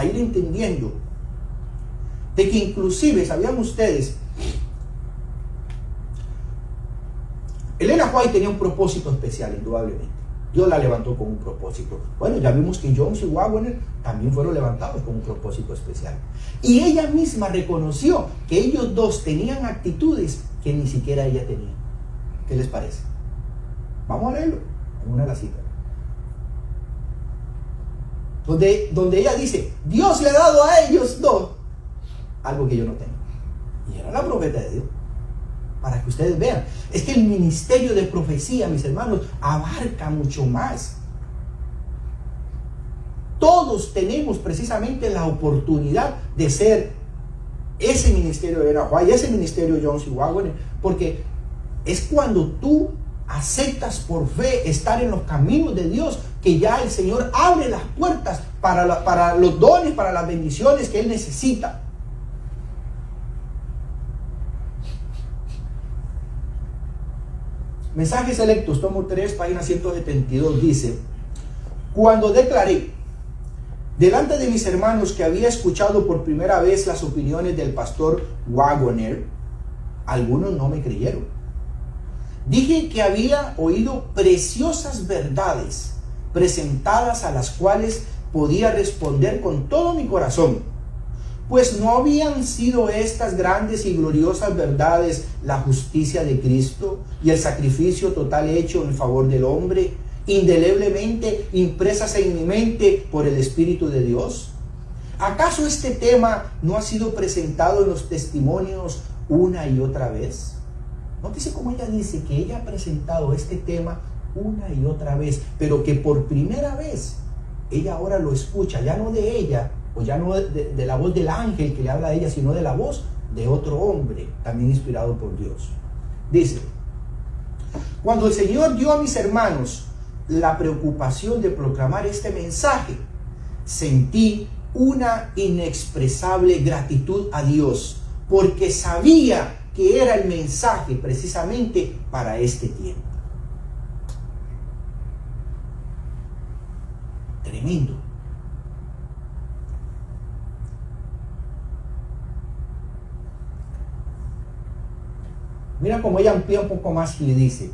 ir entendiendo de que inclusive, ¿sabían ustedes? Elena White tenía un propósito especial, indudablemente. Dios la levantó con un propósito. Bueno, ya vimos que Jones y Waggoner también fueron levantados con un propósito especial. Y ella misma reconoció que ellos dos tenían actitudes que ni siquiera ella tenía. ¿Qué les parece? Vamos a leerlo en una de las citas. Donde ella dice, Dios le ha dado a ellos dos algo que yo no tengo. Y era la profeta de Dios. Para que ustedes vean, es que el ministerio de profecía, mis hermanos, abarca mucho más. Todos tenemos precisamente la oportunidad de ser ese ministerio de Elena White, ese ministerio de Jones y Waggoner, porque es cuando tú aceptas por fe estar en los caminos de Dios, que ya el Señor abre las puertas para los dones, para las bendiciones que Él necesita. Mensajes selectos, tomo 3, página 172, dice: cuando declaré delante de mis hermanos que había escuchado por primera vez las opiniones del pastor Waggoner, algunos no me creyeron. Dije que había oído preciosas verdades presentadas a las cuales podía responder con todo mi corazón, pues no habían sido estas grandes y gloriosas verdades la justicia de Cristo y el sacrificio total hecho en favor del hombre, indeleblemente impresas en mi mente por el Espíritu de Dios. ¿Acaso este tema no ha sido presentado en los testimonios una y otra vez? Nótese cómo ella dice que ella ha presentado este tema una y otra vez, pero que por primera vez ella ahora lo escucha, ya no de ella, o ya no de la voz del ángel que le habla a ella, sino de la voz de otro hombre, también inspirado por Dios. Dice: cuando el Señor dio a mis hermanos la preocupación de proclamar este mensaje, sentí una inexpresable gratitud a Dios, porque sabía que era el mensaje precisamente para este tiempo. Tremendo. Mira cómo ella amplía un poco más y le dice: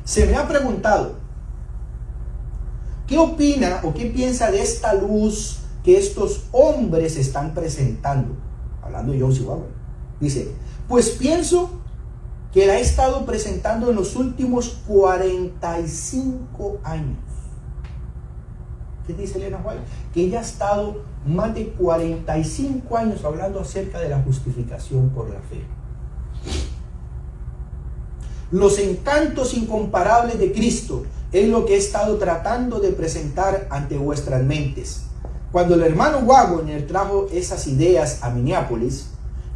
se me ha preguntado, ¿qué opina o qué piensa de esta luz que estos hombres están presentando? Hablando de John C. Waggoner. Dice: pues pienso que la ha estado presentando en los últimos 45 años. ¿Qué dice Elena White? Que ella ha estado más de 45 años hablando acerca de la justificación por la fe. Los encantos incomparables de Cristo es lo que he estado tratando de presentar ante vuestras mentes. Cuando el hermano Waggoner trajo esas ideas a Minneapolis,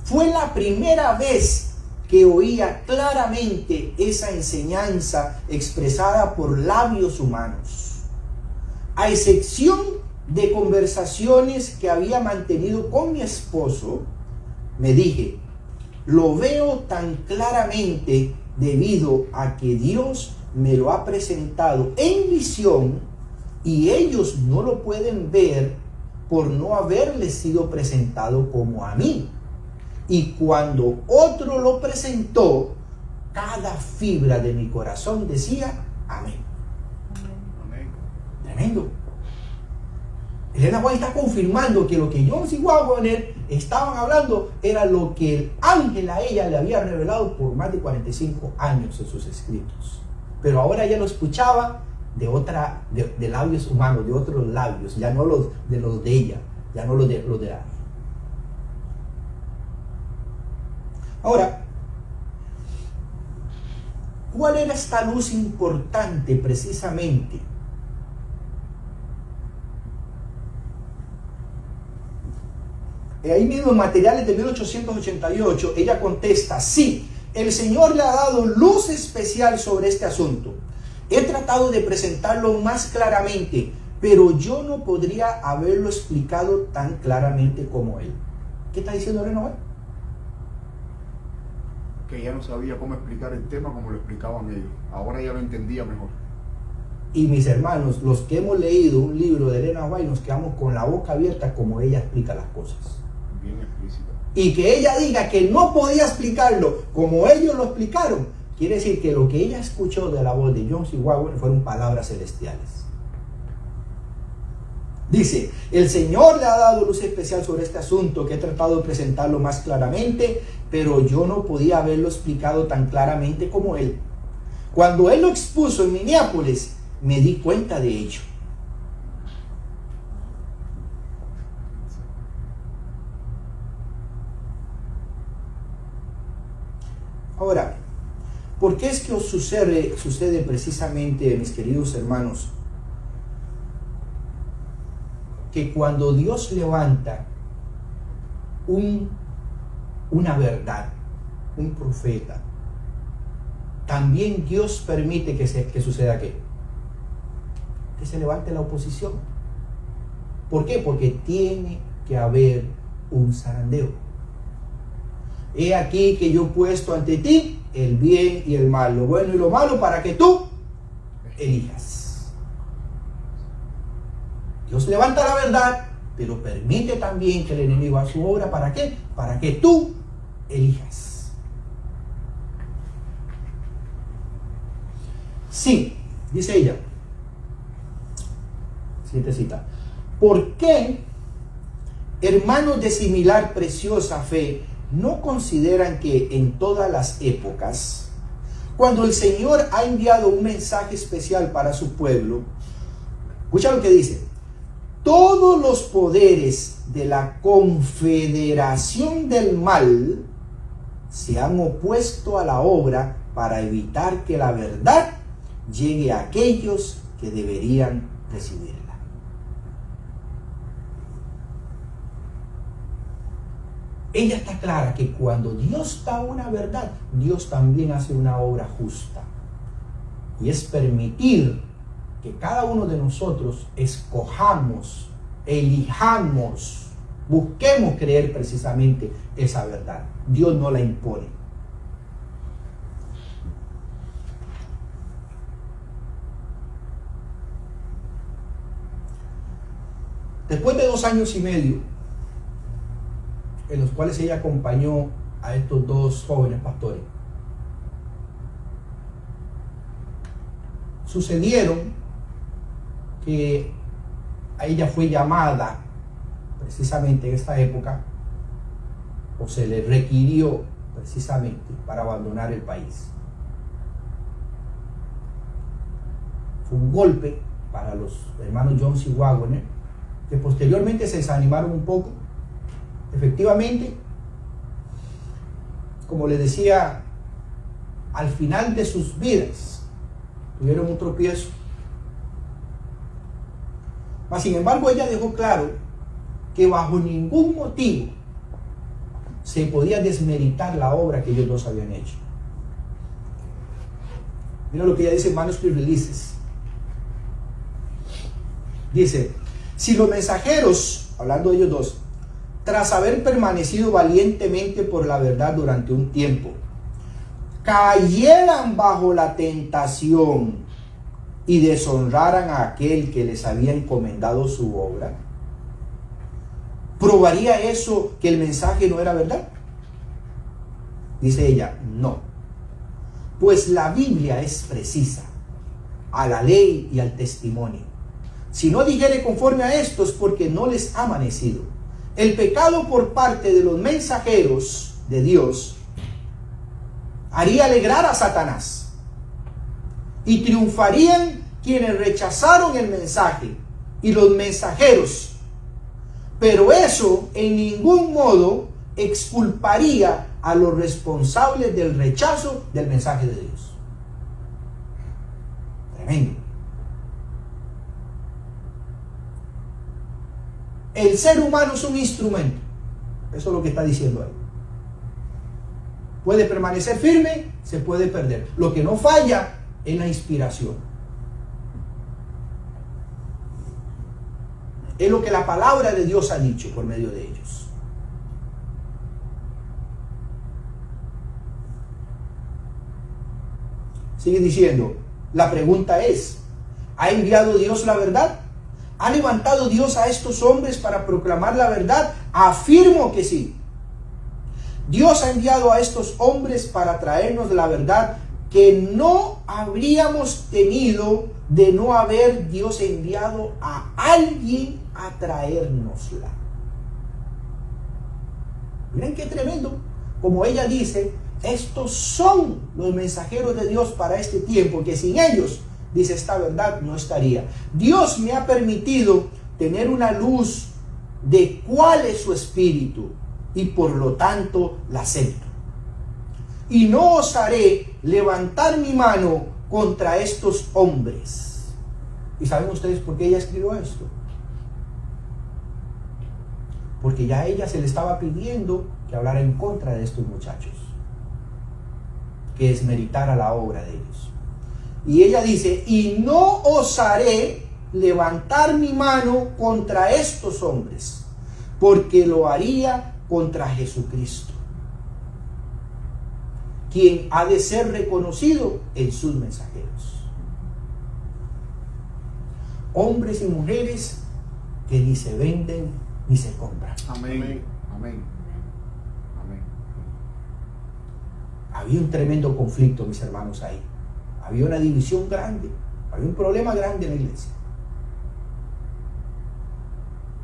fue la primera vez que oía claramente esa enseñanza expresada por labios humanos. A excepción de conversaciones que había mantenido con mi esposo, me dije: lo veo tan claramente debido a que Dios me lo ha presentado en visión y ellos no lo pueden ver por no haberles sido presentado como a mí. Y cuando otro lo presentó, cada fibra de mi corazón decía amén. Amén. Tremendo. Elena White está confirmando que lo que John C. Waggoner estaban hablando era lo que el ángel a ella le había revelado por más de 45 años en sus escritos. Pero ahora ella lo escuchaba de labios humanos, de otros labios, ya no los de ella, ya no los de alguien. Ahora, ¿cuál era esta luz importante precisamente? Ahí mismo en Materiales de 1888, ella contesta: sí, el Señor le ha dado luz especial sobre este asunto. He tratado de presentarlo más claramente, pero yo no podría haberlo explicado tan claramente como él. ¿Qué está diciendo Elena? Que ella no sabía cómo explicar el tema como lo explicaban ellos. Ahora ya lo entendía mejor. Y mis hermanos, los que hemos leído un libro de Elena White, nos quedamos con la boca abierta como ella explica las cosas. Bien explícita. Y que ella diga que no podía explicarlo como ellos lo explicaron, quiere decir que lo que ella escuchó de la voz de John C. Waggoner fueron palabras celestiales. Dice: el Señor le ha dado luz especial sobre este asunto, que he tratado de presentarlo más claramente, pero yo no podía haberlo explicado tan claramente como él. Cuando él lo expuso en Minneapolis, me di cuenta de ello. Ahora, ¿por qué es que os sucede precisamente, mis queridos hermanos, que cuando Dios levanta una verdad, un profeta, también Dios permite que suceda qué? Que se levante la oposición? ¿Por qué? Porque tiene que haber un zarandeo. He aquí que yo he puesto ante ti el bien y el mal, lo bueno y lo malo, para que tú elijas. Dios levanta la verdad, pero permite también que el enemigo haga su obra. ¿Para qué? Para que tú elijas. Sí, dice ella. Siguiente cita. ¿Por qué hermanos de similar preciosa fe no consideran que en todas las épocas, cuando el Señor ha enviado un mensaje especial para su pueblo, escucha lo que dice: todos los poderes de la confederación del mal se han opuesto a la obra para evitar que la verdad llegue a aquellos que deberían recibirla? Ella está clara que cuando Dios da una verdad, Dios también hace una obra justa. Y es permitir que cada uno de nosotros escojamos elijamos, busquemos creer precisamente esa verdad. Dios no la impone. Después de 2 años y medio, en los cuales ella acompañó a estos 2 jóvenes pastores, sucedieron que a ella fue llamada precisamente en esta época, o se le requirió precisamente para abandonar el país. Fue un golpe para los hermanos Jones y Wagner, que posteriormente se desanimaron un poco. Efectivamente, como les decía, al final de sus vidas tuvieron un tropiezo. Mas sin embargo, ella dejó claro que bajo ningún motivo se podía desmeritar la obra que ellos 2 habían hecho. Mira lo que ella dice en Manuscript Releases. Dice: si los mensajeros, hablando de ellos 2, tras haber permanecido valientemente por la verdad durante un tiempo, cayeran bajo la tentación y deshonraran a aquel que les había encomendado su obra, ¿probaría eso que el mensaje no era verdad? Dice ella: no, pues la Biblia es precisa a la ley y al testimonio. Si no dijere conforme a esto, es porque no les ha amanecido. El pecado por parte de los mensajeros de Dios haría alegrar a Satanás, y triunfarían quienes rechazaron el mensaje y los mensajeros. Pero eso en ningún modo exculparía a los responsables del rechazo del mensaje de Dios. Tremendo. El ser humano es un instrumento. Eso es lo que está diciendo ahí. Puede permanecer firme, se puede perder. Lo que no falla es la inspiración. Es lo que la palabra de Dios ha dicho por medio de ellos. Sigue diciendo, la pregunta es, ¿ha enviado Dios la verdad? ¿Ha levantado Dios a estos hombres para proclamar la verdad? Afirmo que sí. Dios ha enviado a estos hombres para traernos la verdad que no habríamos tenido de no haber Dios enviado a alguien a traérnosla. Miren qué tremendo. Como ella dice, estos son los mensajeros de Dios para este tiempo, que sin ellos, dice, esta verdad no estaría. Dios me ha permitido tener una luz de cuál es su espíritu y por lo tanto la acepto. Y no osaré levantar mi mano contra estos hombres. ¿Y saben ustedes por qué ella escribió esto? Porque ya a ella se le estaba pidiendo que hablara en contra de estos muchachos, que desmeritara la obra de ellos. Y ella dice, y no osaré levantar mi mano contra estos hombres, porque lo haría contra Jesucristo, quien ha de ser reconocido en sus mensajeros. Hombres y mujeres que ni se venden ni se compran. Amén. Amén. Amén. Había un tremendo conflicto, mis hermanos, ahí. Había una división grande, había un problema grande en la iglesia.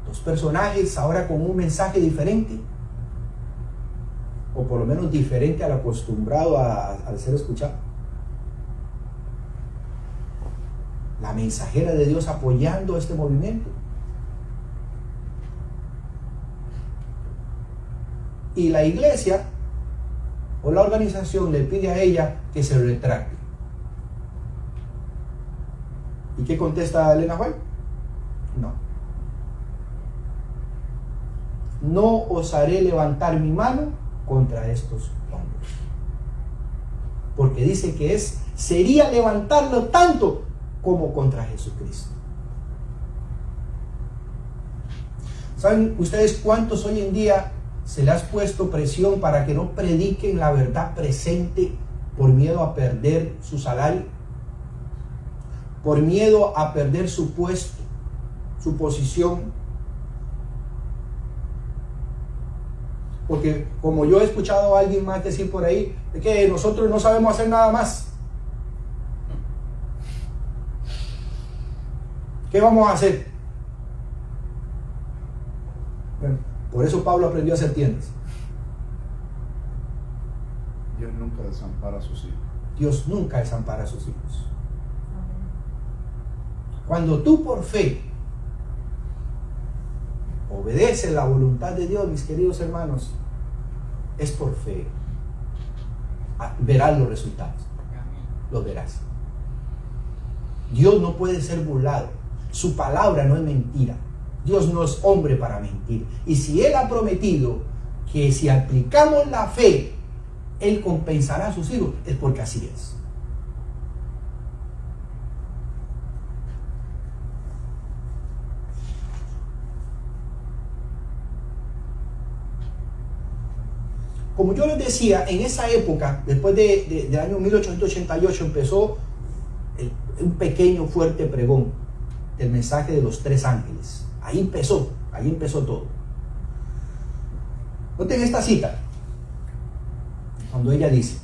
Dos personajes ahora con un mensaje diferente, o por lo menos diferente al acostumbrado al ser escuchado. La mensajera de Dios apoyando este movimiento, y la iglesia o la organización le pide a ella que se retracte. ¿Y qué contesta Elena White? No osaré levantar mi mano contra estos hombres, porque dice que sería levantarlo tanto como contra Jesucristo. ¿Saben ustedes cuántos hoy en día se les ha puesto presión para que no prediquen la verdad presente por miedo a perder su salario? Por miedo a perder su puesto, su posición. Porque como yo he escuchado a alguien más decir por ahí, es que nosotros no sabemos hacer nada más. ¿Qué vamos a hacer? Bueno, por eso Pablo aprendió a hacer tiendas. Dios nunca desampara a sus hijos. Dios nunca desampara a sus hijos. Cuando tú por fe obedeces la voluntad de Dios, mis queridos hermanos, es por fe. Verás los resultados. Los verás. Dios no puede ser burlado. Su palabra no es mentira. Dios no es hombre para mentir. Y si Él ha prometido que si aplicamos la fe, Él compensará a sus hijos, es porque así es. Como yo les decía, en esa época, después del año 1888, empezó un pequeño fuerte pregón del mensaje de los tres ángeles. Ahí empezó todo. Noten esta cita, cuando ella dice: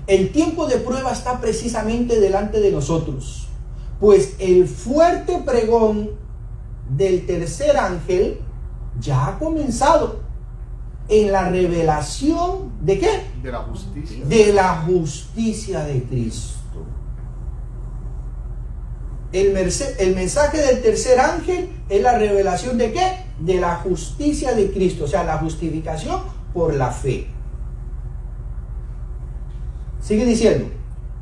el tiempo de prueba está precisamente delante de nosotros, pues el fuerte pregón del tercer ángel ya ha comenzado en la revelación ¿de qué? De la justicia. De la justicia de Cristo. El mensaje del tercer ángel es la revelación ¿de qué? De la justicia de Cristo, o sea, la justificación por la fe. Sigue diciendo: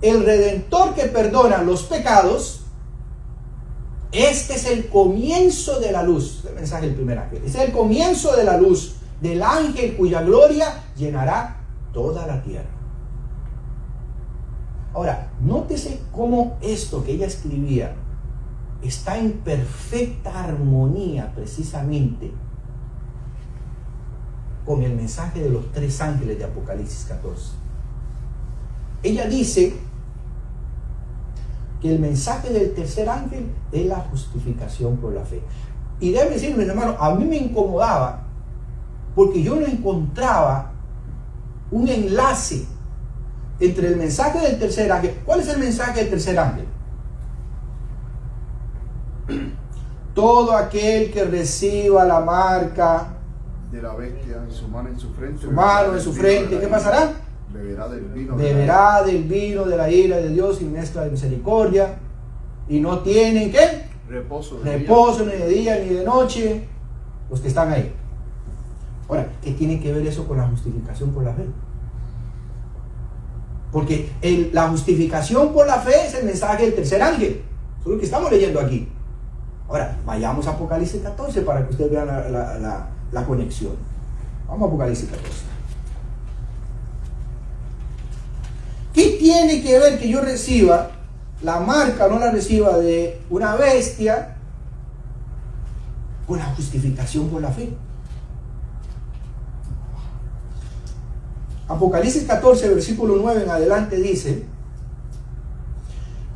el Redentor que perdona los pecados, este es el comienzo de la luz. El mensaje del primer ángel. Este es el comienzo de la luz del ángel cuya gloria llenará toda la tierra. Ahora, nótese cómo esto que ella escribía está en perfecta armonía precisamente con el mensaje de los tres ángeles de Apocalipsis 14. Ella dice que el mensaje del tercer ángel es la justificación por la fe. Y debe decir, mis hermanos, a mí me incomodaba porque yo no encontraba un enlace entre el mensaje del tercer ángel. ¿Cuál es el mensaje del tercer ángel? Todo aquel que reciba la marca de la bestia en su mano, en su frente. Su mano en su frente, ¿qué pasará? Beberá del vino. Beberá del vino de la ira de Dios sin mezcla de misericordia. Y no tienen, ¿qué? Reposo ni de día ni de noche. Los que están ahí. Ahora, ¿qué tiene que ver eso con la justificación por la fe? Porque la justificación por la fe es el mensaje del tercer ángel. Eso es lo que estamos leyendo aquí. Ahora, vayamos a Apocalipsis 14 para que ustedes vean la conexión. Vamos a Apocalipsis 14. ¿Qué tiene que ver que yo reciba la marca, no la reciba de una bestia, con la justificación por la fe? Apocalipsis 14, versículo 9 en adelante dice: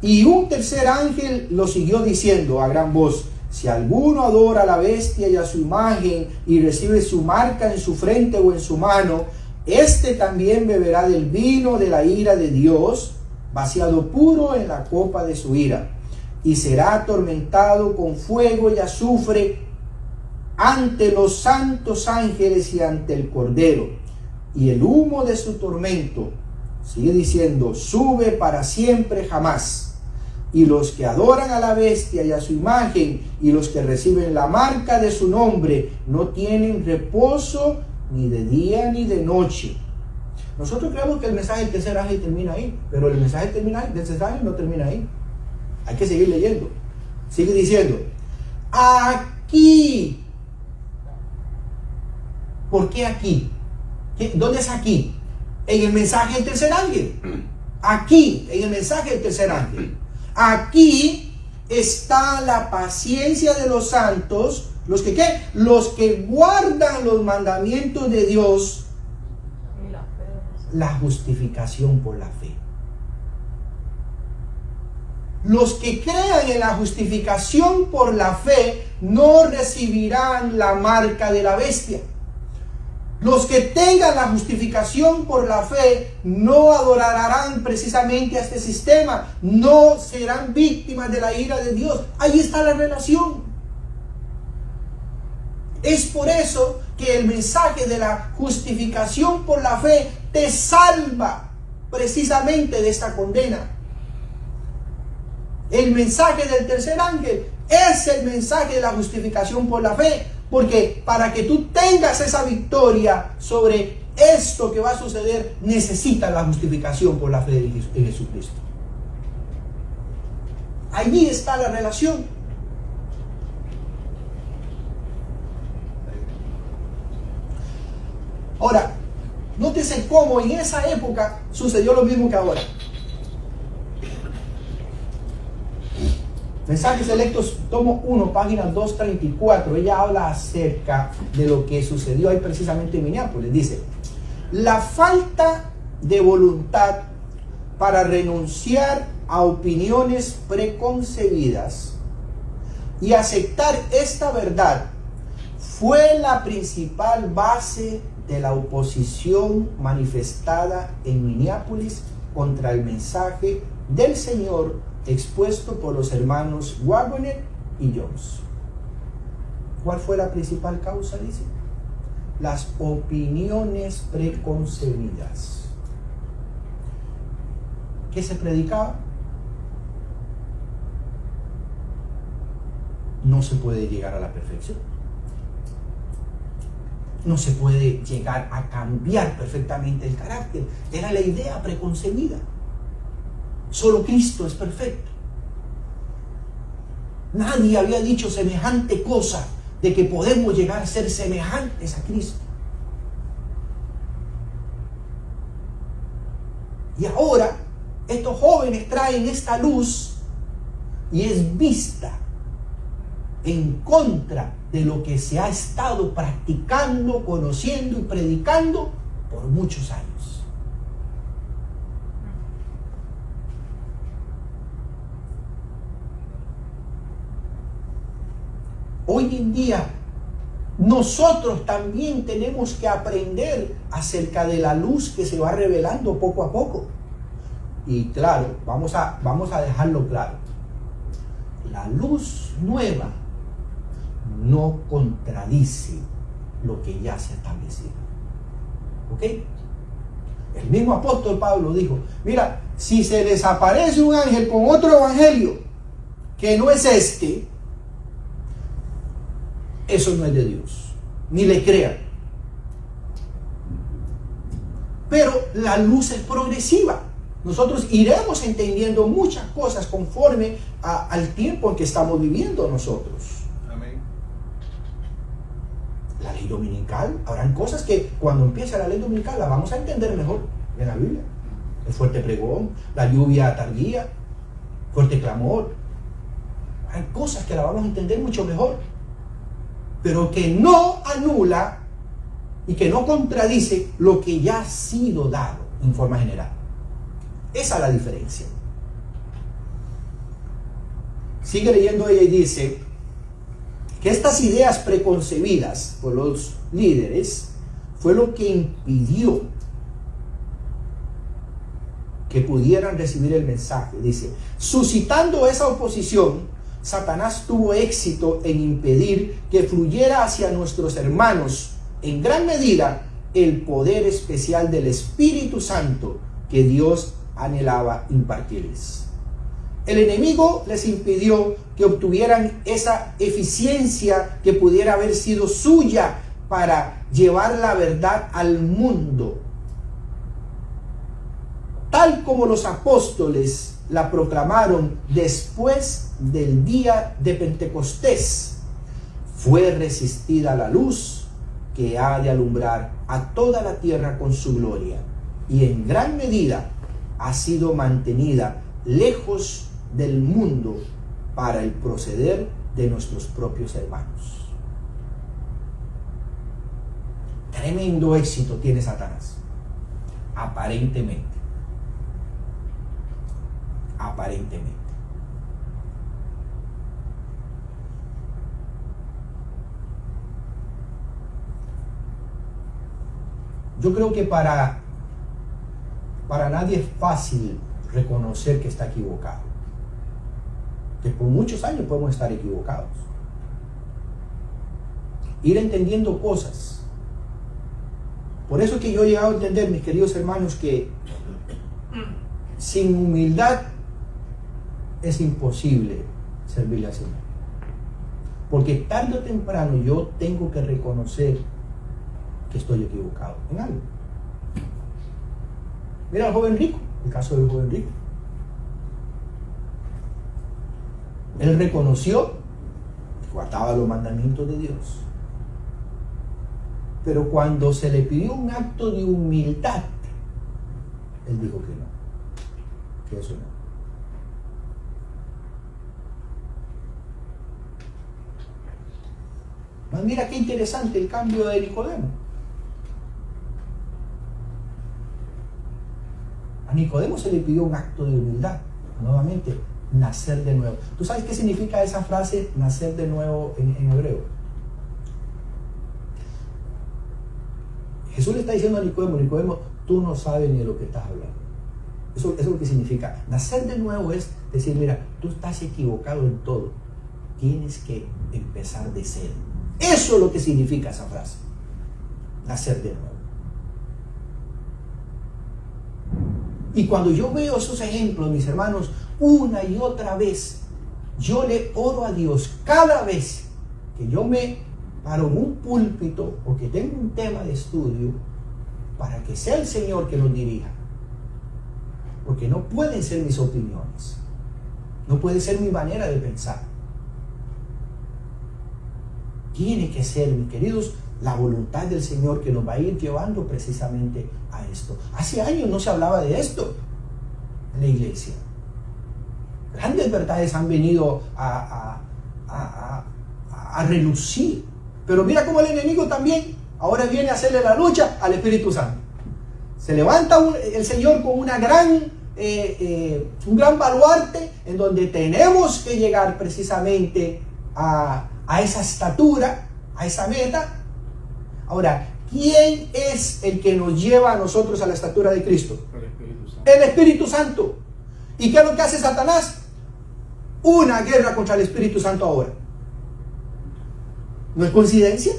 y un tercer ángel lo siguió diciendo a gran voz: si alguno adora a la bestia y a su imagen y recibe su marca en su frente o en su mano, este también beberá del vino de la ira de Dios, vaciado puro en la copa de su ira, y será atormentado con fuego y azufre ante los santos ángeles y ante el Cordero. Y el humo de su tormento, sigue diciendo, sube para siempre jamás. Y los que adoran a la bestia y a su imagen, y los que reciben la marca de su nombre, no tienen reposo ni de día ni de noche. Nosotros creemos que el mensaje del tercer ángel termina ahí, pero el mensaje del tercer ángel no termina ahí. Hay que seguir leyendo. Sigue diciendo, aquí. ¿Por qué aquí? ¿Dónde es aquí? En el mensaje del tercer ángel. Aquí, en el mensaje del tercer ángel. Aquí está la paciencia de los santos ¿Los que qué? Los que guardan los mandamientos de Dios, Y la fe. la justificación por la fe. Los que crean en la justificación por la fe no recibirán la marca de la bestia. Los que tengan la justificación por la fe no adorarán precisamente a este sistema, no serán víctimas de la ira de Dios. Ahí está la relación. Es por eso que el mensaje de la justificación por la fe te salva precisamente de esta condena. El mensaje del tercer ángel es el mensaje de la justificación por la fe. Porque para que tú tengas esa victoria sobre esto que va a suceder, necesitas la justificación por la fe en Jesucristo. Allí está la relación. Ahora, nótese cómo en esa época sucedió lo mismo que ahora. Mensajes Selectos, tomo 1, página 234. Ella habla acerca de lo que sucedió ahí precisamente en Minneapolis. Dice: la falta de voluntad para renunciar a opiniones preconcebidas y aceptar esta verdad fue la principal base de la oposición manifestada en Minneapolis contra el mensaje del Señor expuesto por los hermanos Waggoner y Jones. ¿Cuál fue la principal causa? Dice: las opiniones preconcebidas. ¿Qué se predicaba? No se puede llegar a la perfección. No se puede llegar a cambiar perfectamente el carácter. Era la idea preconcebida. Solo Cristo es perfecto. Nadie había dicho semejante cosa de que podemos llegar a ser semejantes a Cristo. Y ahora estos jóvenes traen esta luz y es vista en contra de lo que se ha estado practicando, conociendo y predicando por muchos años. Hoy en día nosotros también tenemos que aprender acerca de la luz que se va revelando poco a poco. Y claro, vamos a dejarlo claro. La luz nueva no contradice lo que ya se ha establecido. ¿Ok? El mismo apóstol Pablo dijo: mira, si se les aparece un ángel con otro evangelio que no es este, eso no es de Dios, ni le crean. Pero la luz es progresiva. Nosotros iremos entendiendo muchas cosas conforme al tiempo en que estamos viviendo nosotros. Amén. La ley dominical, habrán cosas que cuando empiece la ley dominical la vamos a entender mejor en la Biblia. El fuerte pregón, la lluvia tardía, fuerte clamor. Hay cosas que la vamos a entender mucho mejor, pero que no anula y que no contradice lo que ya ha sido dado en forma general. Esa es la diferencia. Sigue leyendo ella y dice que estas ideas preconcebidas por los líderes fue lo que impidió que pudieran recibir el mensaje. Dice: suscitando esa oposición, Satanás tuvo éxito en impedir que fluyera hacia nuestros hermanos en gran medida el poder especial del Espíritu Santo que Dios anhelaba impartirles. El enemigo les impidió que obtuvieran esa eficiencia que pudiera haber sido suya para llevar la verdad al mundo, tal como los apóstoles la proclamaron después del día de Pentecostés. Fue resistida la luz que ha de alumbrar a toda la tierra con su gloria, y en gran medida ha sido mantenida lejos del mundo para el proceder de nuestros propios hermanos. tremendo éxito tiene Satanás. Aparentemente. Aparentemente. Yo creo que para nadie es fácil reconocer que está equivocado. Que por muchos años podemos estar equivocados. Ir entendiendo cosas. Por eso es que yo he llegado a entender, mis queridos hermanos, que sin humildad es imposible servirle al Señor. Porque tarde o temprano yo tengo que reconocer que estoy equivocado en algo. Mira al joven rico, el caso del joven rico. Él reconoció que guardaba los mandamientos de Dios. Pero cuando se le pidió un acto de humildad, él dijo que no, que eso no. Mas mira qué interesante el cambio de Nicodemo. A Nicodemo se le pidió un acto de humildad, nuevamente, nacer de nuevo. ¿Tú sabes qué significa esa frase, nacer de nuevo, en hebreo? Jesús le está diciendo a Nicodemo, Nicodemo, tú no sabes ni de lo que estás hablando. Eso es lo que significa. Nacer de nuevo es decir, mira, tú estás equivocado en todo. Tienes que empezar de cero. Eso es lo que significa esa frase. Nacer de nuevo. Y cuando yo veo esos ejemplos, mis hermanos, una y otra vez, yo le oro a Dios cada vez que yo me paro en un púlpito o que tengo un tema de estudio, para que sea el Señor que nos dirija. Porque no pueden ser mis opiniones, no puede ser mi manera de pensar. Tiene que ser, mis queridos, la voluntad del Señor que nos va a ir llevando precisamente a esto. Hace años no se hablaba de esto en la iglesia. Grandes verdades han venido a relucir. Pero mira cómo el enemigo también ahora viene a hacerle la lucha al Espíritu Santo. Se levanta el Señor con un gran baluarte en donde tenemos que llegar precisamente a esa estatura, a esa meta. Ahora, ¿quién es el que nos lleva a nosotros a la estatura de Cristo? El Espíritu Santo. El Espíritu Santo. ¿Y qué es lo que hace Satanás? Una guerra contra el Espíritu Santo ahora. ¿No es coincidencia?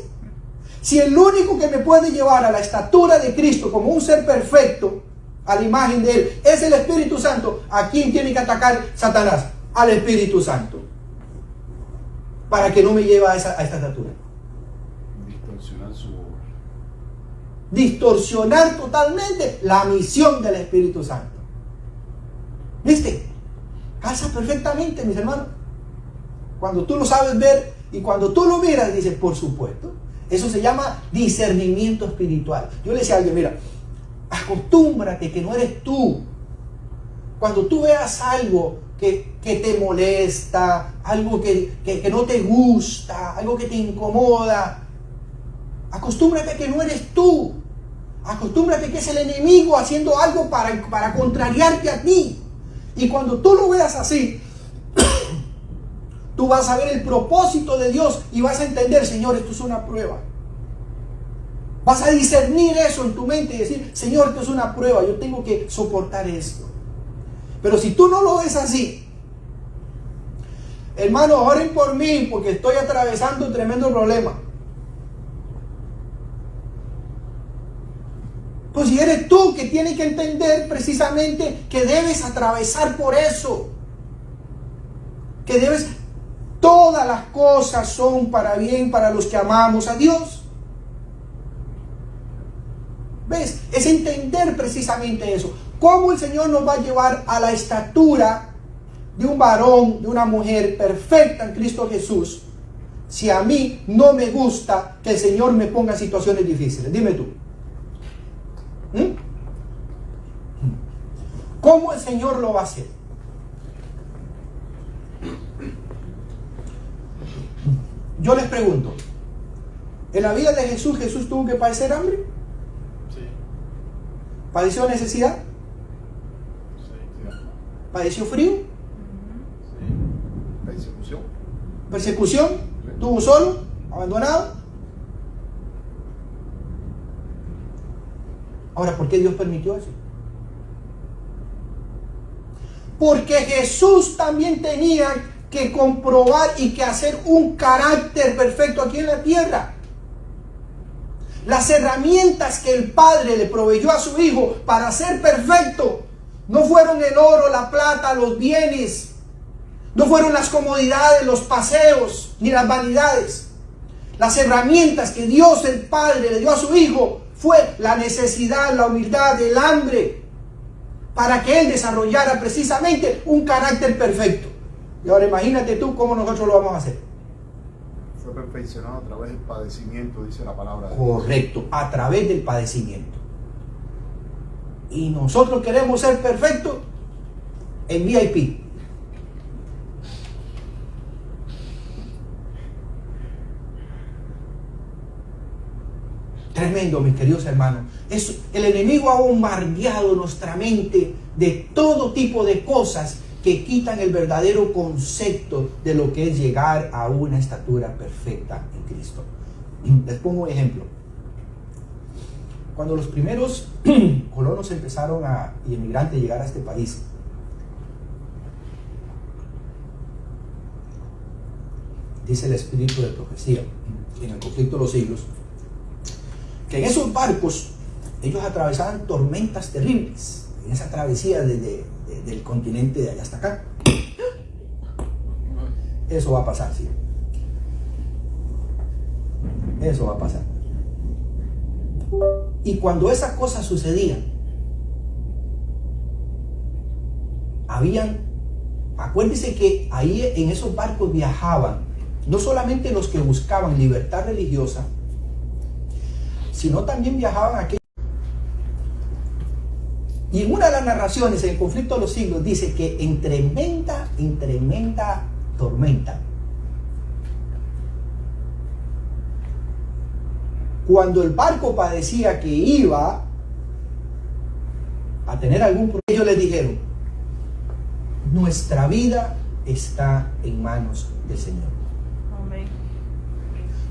Si el único que me puede llevar a la estatura de Cristo como un ser perfecto, a la imagen de Él, es el Espíritu Santo, ¿a quién tiene que atacar Satanás? Al Espíritu Santo. Para que no me lleve a esta estatura. Distorsionar su obra. Distorsionar totalmente la misión del Espíritu Santo. ¿Viste? Calza perfectamente, mis hermanos. Cuando tú lo sabes ver y cuando tú lo miras, dices, por supuesto. Eso se llama discernimiento espiritual. Yo le decía a alguien, mira, acostúmbrate que no eres tú. Cuando tú veas algo que te molesta, algo que no te gusta, algo que te incomoda, acostúmbrate que no eres tú. Acostúmbrate que es el enemigo haciendo algo para contrariarte a ti. Y cuando tú lo veas así, tú vas a ver el propósito de Dios y vas a entender, Señor, esto es una prueba. Vas a discernir eso en tu mente y decir, Señor, esto es una prueba, yo tengo que soportar esto. Pero si tú no lo ves así, hermanos, oren por mí porque estoy atravesando un tremendo problema. Pues si eres tú que tienes que entender precisamente que debes atravesar por eso. Que debes, todas las cosas son para bien para los que amamos a Dios. ¿Ves? Es entender precisamente eso. Cómo el Señor nos va a llevar a la estatura de un varón, de una mujer perfecta en Cristo Jesús, si a mí no me gusta que el Señor me ponga en situaciones difíciles. Dime tú. ¿Cómo el Señor lo va a hacer? Yo les pregunto, En la vida de Jesús, Jesús tuvo que padecer hambre. Sí. ¿Padeció necesidad? Sí. ¿Padeció frío? Sí. Persecución. ¿Persecución? ¿Estuvo solo? ¿Abandonado? Ahora, ¿por qué Dios permitió eso? Porque Jesús también tenía que comprobar y que hacer un carácter perfecto aquí en la tierra. Las herramientas que el Padre le proveyó a su Hijo para ser perfecto no fueron el oro, la plata, los bienes, no fueron las comodidades, los paseos, ni las vanidades. Las herramientas que Dios el Padre le dio a su Hijo fue la necesidad, la humildad, el hambre, para que Él desarrollara precisamente un carácter perfecto. Y ahora imagínate tú cómo nosotros lo vamos a hacer. Fue perfeccionado a través del padecimiento, dice la palabra de Dios. Correcto, a través del padecimiento. Y nosotros queremos ser perfectos en VIP. Tremendo, mis queridos hermanos. El enemigo ha bombardeado nuestra mente de todo tipo de cosas que quitan el verdadero concepto de lo que es llegar a una estatura perfecta en Cristo. Les pongo un ejemplo. Cuando los primeros colonos empezaron y emigrantes a llegar a este país, dice el espíritu de profecía en el conflicto de los siglos, que en esos barcos ellos atravesaban tormentas terribles en esa travesía del continente de allá hasta acá. Eso va a pasar, sí. Eso va a pasar. Y cuando esas cosas sucedían, acuérdense que ahí en esos barcos viajaban no solamente los que buscaban libertad religiosa, sino también viajaban aquellos. Y en una de las narraciones, en el conflicto de los siglos, dice que en tremenda tormenta, cuando el barco parecía que iba a tener algún problema, ellos les dijeron: nuestra vida está en manos del Señor. Amén.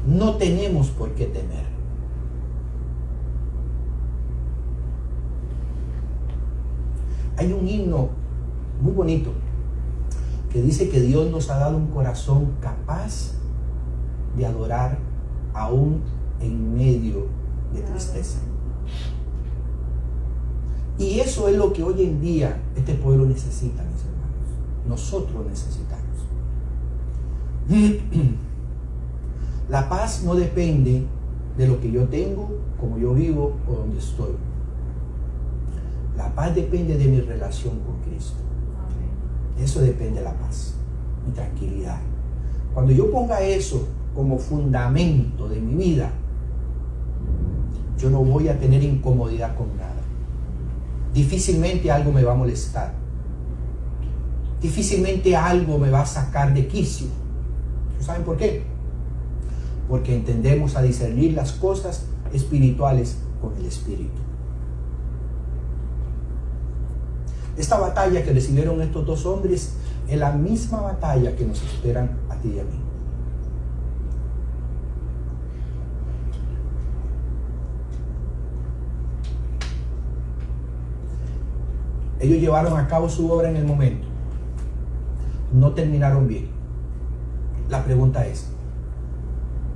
No tenemos por qué temer. Hay un himno muy bonito que dice que Dios nos ha dado un corazón capaz de adorar aún en medio de tristeza. Y eso es lo que hoy en día este pueblo necesita, mis hermanos. Nosotros necesitamos. La paz no depende de lo que yo tengo, cómo yo vivo o donde estoy. La paz depende de mi relación con Cristo. Amén. Eso depende de la paz, mi tranquilidad. Cuando yo ponga eso como fundamento de mi vida, yo no voy a tener incomodidad con nada. Difícilmente algo me va a molestar. Difícilmente algo me va a sacar de quicio. ¿Saben por qué? Porque entendemos a discernir las cosas espirituales con el Espíritu. Esta batalla que recibieron estos dos hombres es la misma batalla que nos esperan a ti y a mí. Ellos llevaron a cabo su obra en el momento. No terminaron bien. La pregunta es: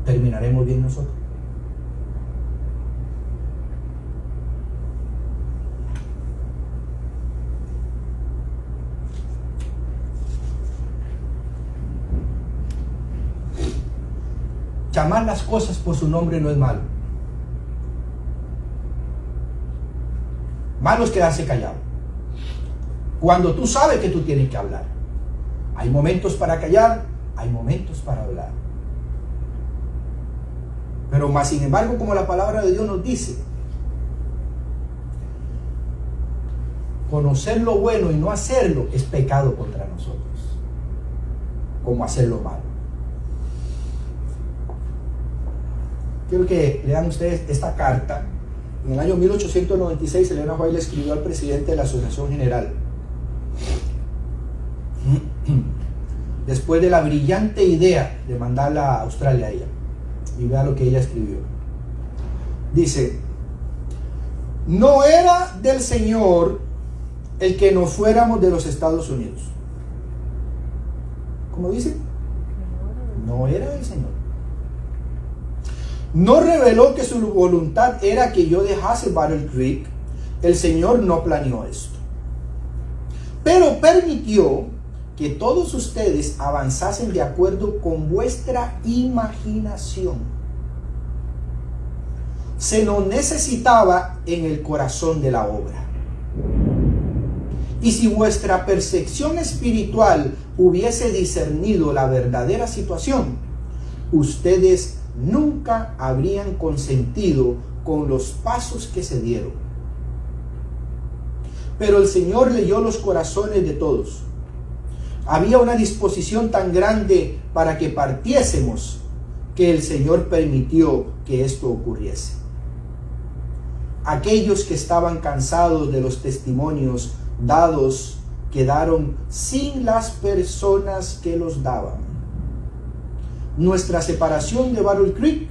¿terminaremos bien nosotros? Llamar las cosas por su nombre no es malo. Malo es quedarse callado. Cuando tú sabes que tú tienes que hablar. Hay momentos para callar, hay momentos para hablar. Pero más sin embargo, como la palabra de Dios nos dice, conocer lo bueno y no hacerlo es pecado contra nosotros, como hacer lo malo. Quiero que lean ustedes esta carta. En el año 1896, Elena White le escribió al presidente de la Asociación General. Después de la brillante idea de mandarla a Australia a ella. Y vea lo que ella escribió. Dice: no era del Señor el que nos fuéramos de los Estados Unidos. ¿Cómo dice? No era del Señor. No reveló que su voluntad era que yo dejase Battle Creek. El Señor no planeó esto. Pero permitió que todos ustedes avanzasen de acuerdo con vuestra imaginación. Se nos necesitaba en el corazón de la obra. Y si vuestra percepción espiritual hubiese discernido la verdadera situación, ustedes nunca habrían consentido con los pasos que se dieron. Pero el Señor leyó los corazones de todos. Había una disposición tan grande para que partiésemos que el Señor permitió que esto ocurriese. Aquellos que estaban cansados de los testimonios dados quedaron sin las personas que los daban. Nuestra separación de Battle Creek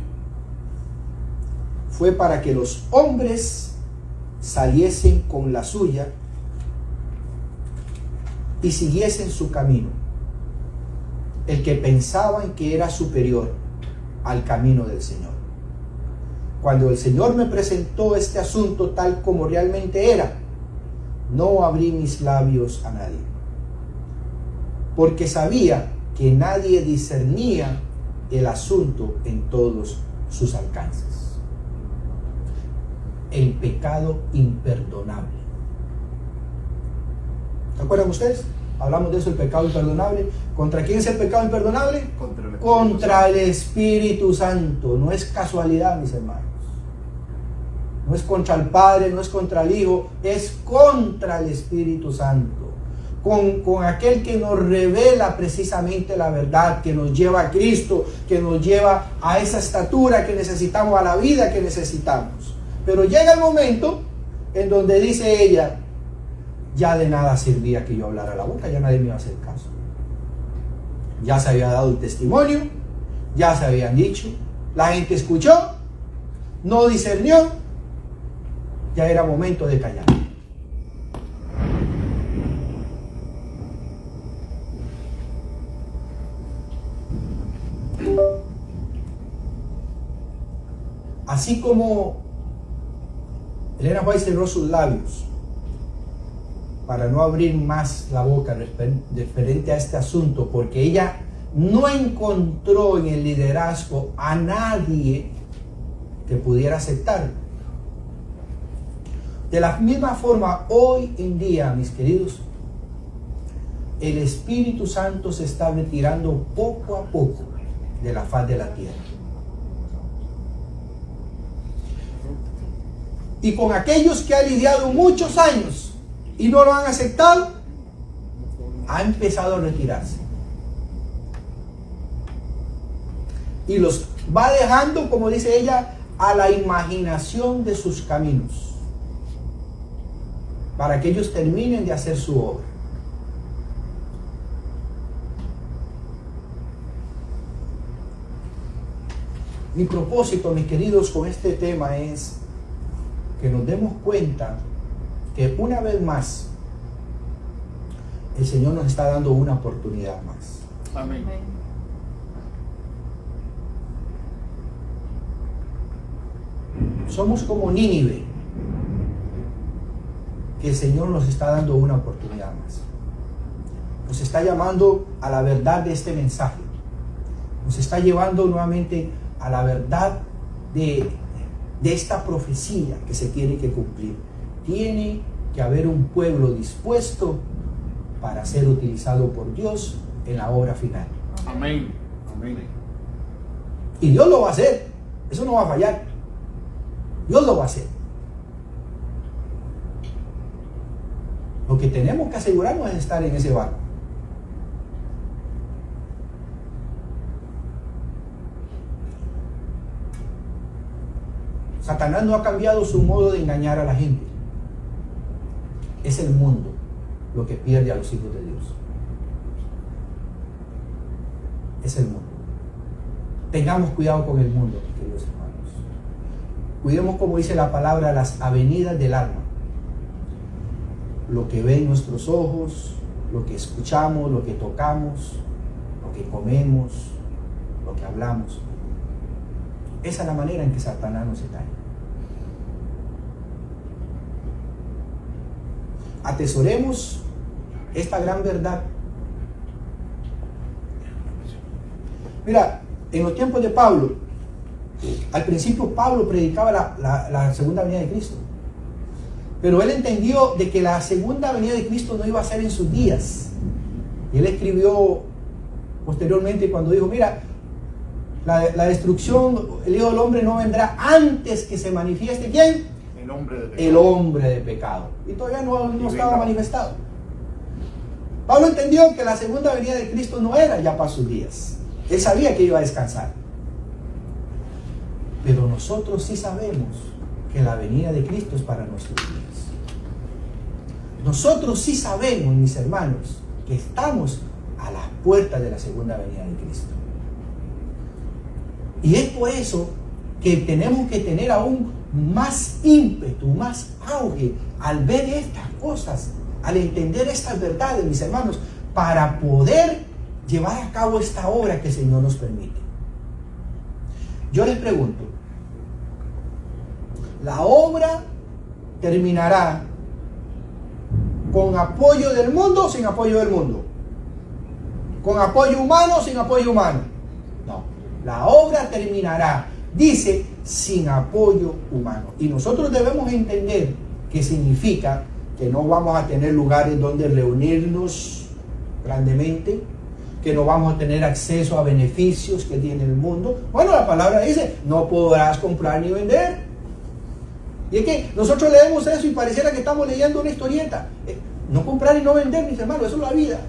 fue para que los hombres saliesen con la suya y siguiesen su camino, el que pensaban que era superior al camino del Señor. Cuando el Señor me presentó este asunto tal como realmente era, no abrí mis labios a nadie, porque sabía que nadie discernía el asunto en todos sus alcances. El pecado imperdonable. ¿Se acuerdan ustedes? Hablamos de eso, el pecado imperdonable. ¿Contra quién es el pecado imperdonable? Contra el Espíritu Santo. No es casualidad, mis hermanos. No es contra el Padre, no es contra el Hijo, es contra el Espíritu Santo. Con aquel que nos revela precisamente la verdad, que nos lleva a Cristo, que nos lleva a esa estatura que necesitamos, a la vida que necesitamos. Pero llega el momento en donde dice ella: ya de nada servía que yo hablara la boca, ya nadie me iba a hacer caso. Ya se había dado el testimonio, ya se habían dicho, la gente escuchó, no discernió, ya era momento de callar. Así como Elena White cerró sus labios para no abrir más la boca referente a este asunto, porque ella no encontró en el liderazgo a nadie que pudiera aceptar. De la misma forma, hoy en día, mis queridos, el Espíritu Santo se está retirando poco a poco de la faz de la tierra. Y con aquellos que ha lidiado muchos años y no lo han aceptado, ha empezado a retirarse. Y los va dejando, como dice ella, a la imaginación de sus caminos, para que ellos terminen de hacer su obra. Mi propósito, mis queridos, con este tema es que nos demos cuenta que una vez más el Señor nos está dando una oportunidad más. Amén. Somos como Nínive, que el Señor nos está dando una oportunidad más. Nos está llamando a la verdad de este mensaje. Nos está llevando nuevamente a la verdad de esta profecía que se tiene que cumplir. Tiene que haber un pueblo dispuesto para ser utilizado por Dios en la obra final. Amén. Amén. Y Dios lo va a hacer. Eso no va a fallar. Dios lo va a hacer. Lo que tenemos que asegurarnos es estar en ese barco. Satanás no ha cambiado su modo de engañar a la gente. Es el mundo lo que pierde a los hijos de Dios. Es el mundo. Tengamos cuidado con el mundo, queridos hermanos. Cuidemos, como dice la palabra, las avenidas del alma. Lo que ven nuestros ojos, lo que escuchamos, lo que tocamos, lo que comemos, lo que hablamos. Esa es la manera en que Satanás nos engaña. Atesoremos esta gran verdad. Mira, en los tiempos de Pablo, al principio Pablo predicaba la segunda venida de Cristo. Pero él entendió de que la segunda venida de Cristo no iba a ser en sus días. Y él escribió posteriormente cuando dijo, mira, la destrucción, el Hijo del Hombre no vendrá antes que se manifieste ¿quién? El hombre de pecado. El hombre de pecado. Y todavía no estaba manifestado. Pablo entendió que la segunda venida de Cristo no era ya para sus días. Él sabía que iba a descansar. Pero nosotros sí sabemos que la venida de Cristo es para nuestros días. Nosotros sí sabemos, mis hermanos, que estamos a las puertas de la segunda venida de Cristo. Y es por eso que tenemos que tener aún más ímpetu, más auge al ver estas cosas, al entender estas verdades, mis hermanos, para poder llevar a cabo esta obra que el Señor nos permite. Yo les pregunto, ¿la obra terminará con apoyo del mundo o sin apoyo del mundo? ¿Con apoyo humano o sin apoyo humano? No, la obra terminará, dice, sin apoyo humano. Y nosotros debemos entender que significa que no vamos a tener lugares donde reunirnos grandemente, que no vamos a tener acceso a beneficios que tiene el mundo. Bueno, la palabra dice, no podrás comprar ni vender. Y es que nosotros leemos eso y pareciera que estamos leyendo una historieta. No comprar y no vender, mis hermanos, eso es la vida.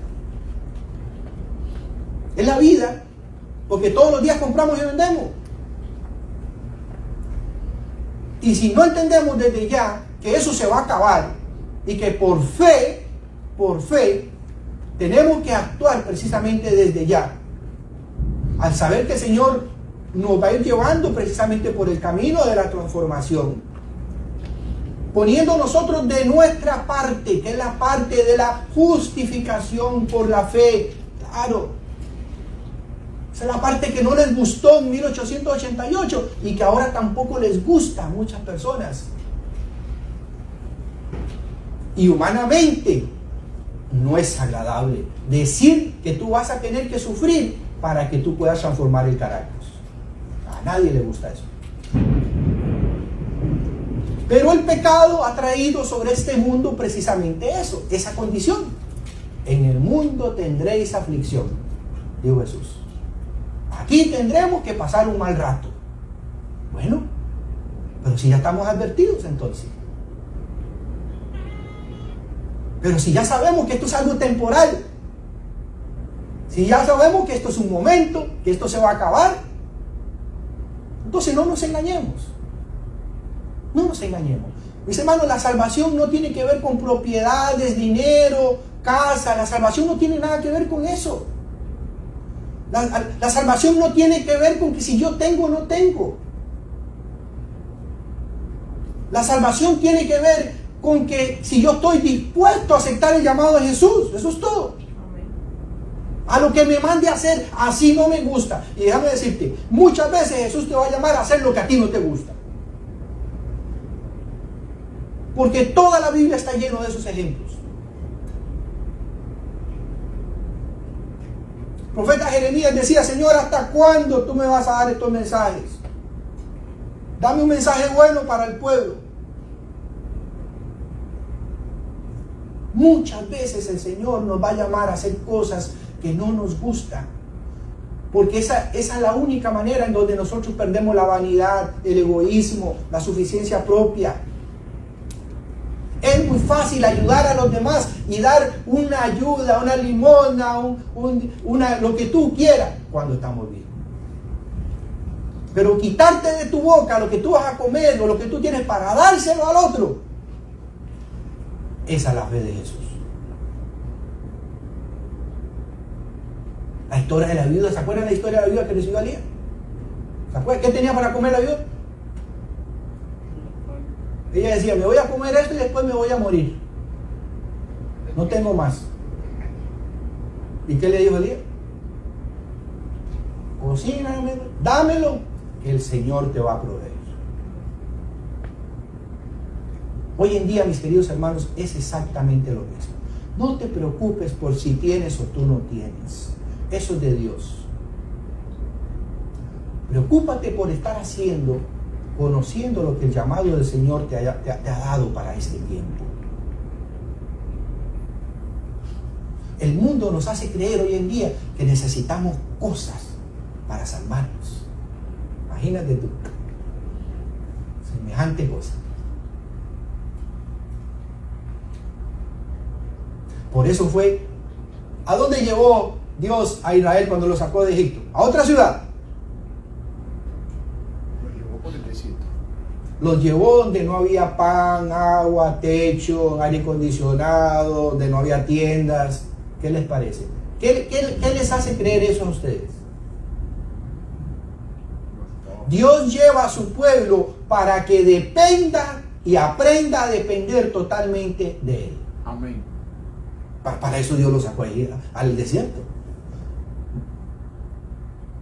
Es la vida, porque todos los días compramos y vendemos. Y si no entendemos desde ya que eso se va a acabar y que por fe, tenemos que actuar precisamente desde ya, al saber que el Señor nos va a ir llevando precisamente por el camino de la transformación, poniendo nosotros de nuestra parte, que es la parte de la justificación por la fe. Claro, esa es la parte que no les gustó en 1888 y que ahora tampoco les gusta a muchas personas. Y humanamente no es agradable decir que tú vas a tener que sufrir para que tú puedas transformar el carácter. A nadie le gusta eso. Pero el pecado ha traído sobre este mundo precisamente eso, esa condición. En el mundo tendréis aflicción, dijo Jesús. Aquí tendremos que pasar un mal rato. Bueno, pero si ya estamos advertidos entonces. Pero si ya sabemos que esto es algo temporal, si ya sabemos que esto es un momento, que esto se va a acabar, entonces no nos engañemos. No nos engañemos. Mis hermanos, la salvación no tiene que ver con propiedades, dinero, casa. La salvación no tiene nada que ver con eso. La salvación no tiene que ver con que si yo tengo o no tengo. La salvación tiene que ver con que si yo estoy dispuesto a aceptar el llamado de Jesús. Eso es todo. A lo que me mande a hacer, así no me gusta. Y déjame decirte, muchas veces Jesús te va a llamar a hacer lo que a ti no te gusta. Porque toda la Biblia está llena de esos ejemplos. El profeta Jeremías decía, Señor, ¿hasta cuándo tú me vas a dar estos mensajes? Dame un mensaje bueno para el pueblo. Muchas veces el Señor nos va a llamar a hacer cosas que no nos gustan. Porque esa es la única manera en donde nosotros perdemos la vanidad, el egoísmo, la suficiencia propia. Es muy fácil ayudar a los demás y dar una ayuda, una limosna, lo que tú quieras cuando estamos vivos. Pero quitarte de tu boca lo que tú vas a comer o lo que tú tienes para dárselo al otro, esa es la fe de Jesús. La historia de la viuda, ¿se acuerdan de la historia de la viuda que recibió a Elías? ¿Se acuerdan qué tenía para comer la viuda? Ella decía, me voy a comer esto y después me voy a morir. No tengo más. ¿Y qué le dijo Elías? Cocínamelo, dámelo, que el Señor te va a proveer. Hoy en día, mis queridos hermanos, es exactamente lo mismo. No te preocupes por si tienes o tú no tienes. Eso es de Dios. Preocúpate por estar haciendo, conociendo lo que el llamado del Señor te ha dado para este tiempo. El mundo nos hace creer hoy en día que necesitamos cosas para salvarnos. Imagínate tú, semejante cosa. Por eso fue, ¿a dónde llevó Dios a Israel cuando lo sacó de Egipto? A otra ciudad. Lo llevó por el desierto. Los llevó donde no había pan, agua, techo, aire acondicionado, donde no había tiendas. ¿Qué les parece? ¿Qué les hace creer eso a ustedes? Dios lleva a su pueblo para que dependa y aprenda a depender totalmente de Él. Amén. Para eso Dios lo sacó ahí al desierto.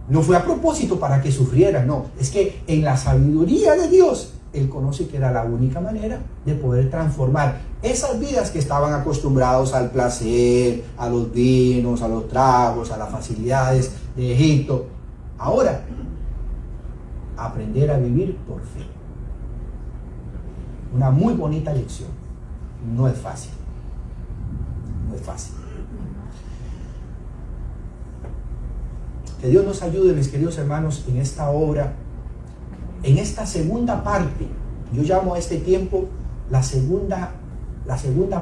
No fue a propósito para que sufrieran, no. Es que en la sabiduría de Dios, Él conoce que era la única manera de poder transformar esas vidas que estaban acostumbrados al placer, a los vinos, a los tragos, a las facilidades de Egipto. Ahora, aprender a vivir por fe. Una muy bonita lección. No es fácil. No es fácil. Que Dios nos ayude, mis queridos hermanos, en esta obra, en esta segunda parte. Yo llamo a este tiempo la segunda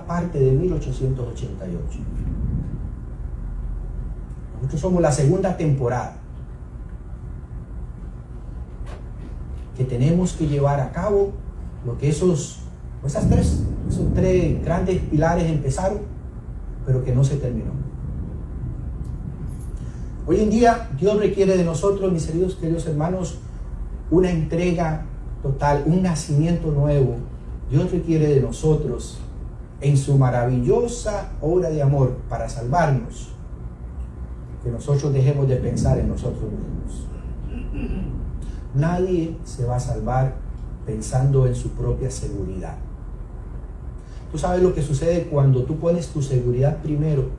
parte de 1888. Nosotros somos la segunda temporada que tenemos que llevar a cabo lo que esos tres grandes pilares empezaron, pero que no se terminó. Hoy en día Dios requiere de nosotros, mis queridos hermanos, una entrega total, un nacimiento nuevo. Dios requiere de nosotros, en su maravillosa obra de amor para salvarnos, que nosotros dejemos de pensar en nosotros mismos. Nadie se va a salvar pensando en su propia seguridad. Tú sabes lo que sucede cuando tú pones tu seguridad primero,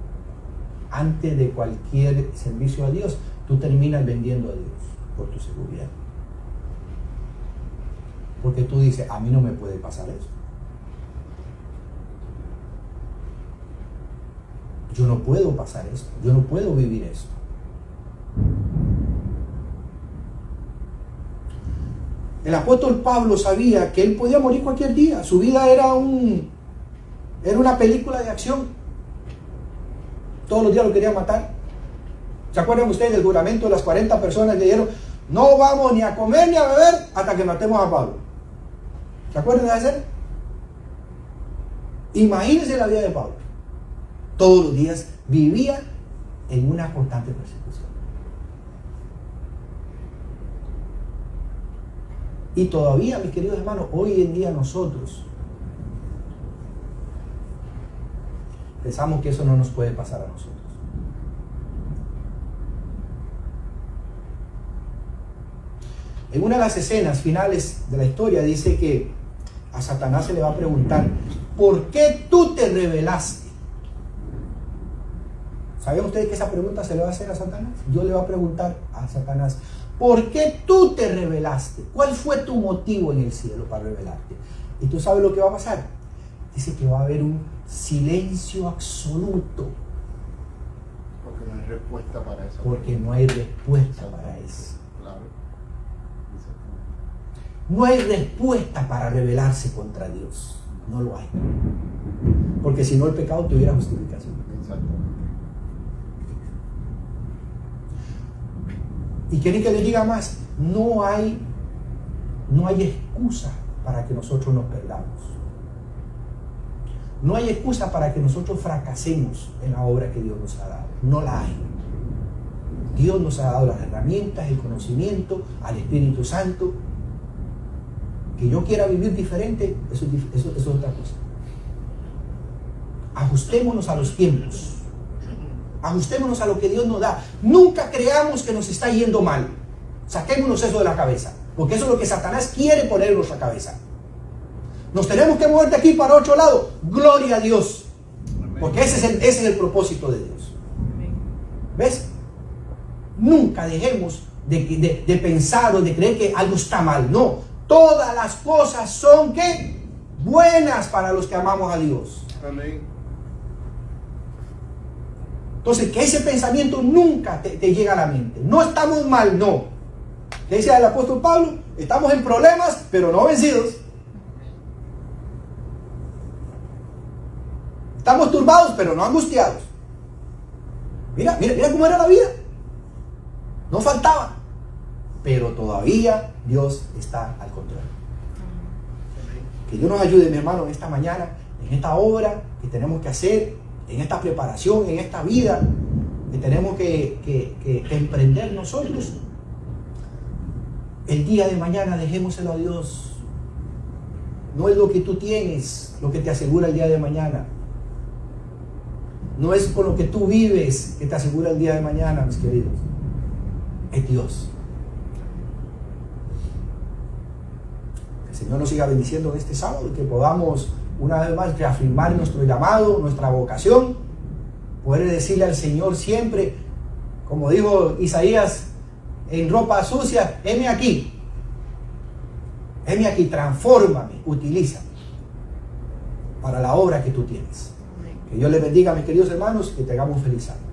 antes de cualquier servicio a Dios. Tú terminas vendiendo a Dios por tu seguridad. Porque tú dices, a mí no me puede pasar eso. Yo no puedo pasar esto. Yo no puedo vivir esto. El apóstol Pablo sabía que él podía morir cualquier día. Su vida era una película de acción. Todos los días lo querían matar. ¿Se acuerdan ustedes del juramento de las 40 personas que dijeron, no vamos ni a comer ni a beber hasta que matemos a Pablo? ¿Se acuerdan de hacer? Imagínense la vida de Pablo. Todos los días vivía en una constante persecución. Y todavía, mis queridos hermanos, hoy en día nosotros pensamos que eso no nos puede pasar a nosotros. En una de las escenas finales de la historia dice que a Satanás se le va a preguntar, ¿por qué tú te rebelaste? ¿Sabían ustedes que esa pregunta se le va a hacer a Satanás? Dios le va a preguntar a Satanás, ¿por qué tú te rebelaste? ¿Cuál fue tu motivo en el cielo para rebelarte? ¿Y tú sabes lo que va a pasar? Dice que va a haber un silencio absoluto. Porque no hay respuesta para eso. Porque no hay respuesta para eso. Claro. No hay respuesta para rebelarse contra Dios. No lo hay. Porque si no, el pecado tuviera justificación. Exactamente. Y quieren que les diga más. no hay excusa para que nosotros nos perdamos. No hay excusa para que nosotros fracasemos en la obra que Dios nos ha dado. No la hay. Dios nos ha dado las herramientas, el conocimiento, al Espíritu Santo. Que yo quiera vivir diferente, eso es otra cosa. Ajustémonos a los tiempos. Ajustémonos a lo que Dios nos da. Nunca creamos que nos está yendo mal. Saquémonos eso de la cabeza. Porque eso es lo que Satanás quiere poner en nuestra cabeza. Nos tenemos que mover de aquí para otro lado. Gloria a Dios. Porque ese es el propósito de Dios. ¿Ves? Nunca dejemos de pensar o de creer que algo está mal. No. Todas las cosas son ¿qué? Buenas para los que amamos a Dios. Amén. Entonces, que ese pensamiento nunca te llega a la mente. No estamos mal, no. ¿Qué dice el apóstol Pablo? Estamos en problemas, pero no vencidos. Estamos turbados, pero no angustiados. Mira cómo era la vida. No faltaba. Pero todavía Dios está al control. Que Dios nos ayude, mi hermano, en esta mañana, en esta obra que tenemos que hacer, en esta preparación, en esta vida que tenemos que emprender nosotros. El día de mañana dejémoselo a Dios. No es lo que tú tienes lo que te asegura el día de mañana. No es con lo que tú vives que te asegura el día de mañana, mis queridos. Es Dios. Que el Señor nos siga bendiciendo en este sábado y que podamos una vez más reafirmar nuestro llamado, nuestra vocación, poder decirle al Señor siempre, como dijo Isaías en ropa sucia, heme aquí, transfórmame, utilízame para la obra que tú tienes. Que Dios les bendiga, mis queridos hermanos, que tengamos un feliz año.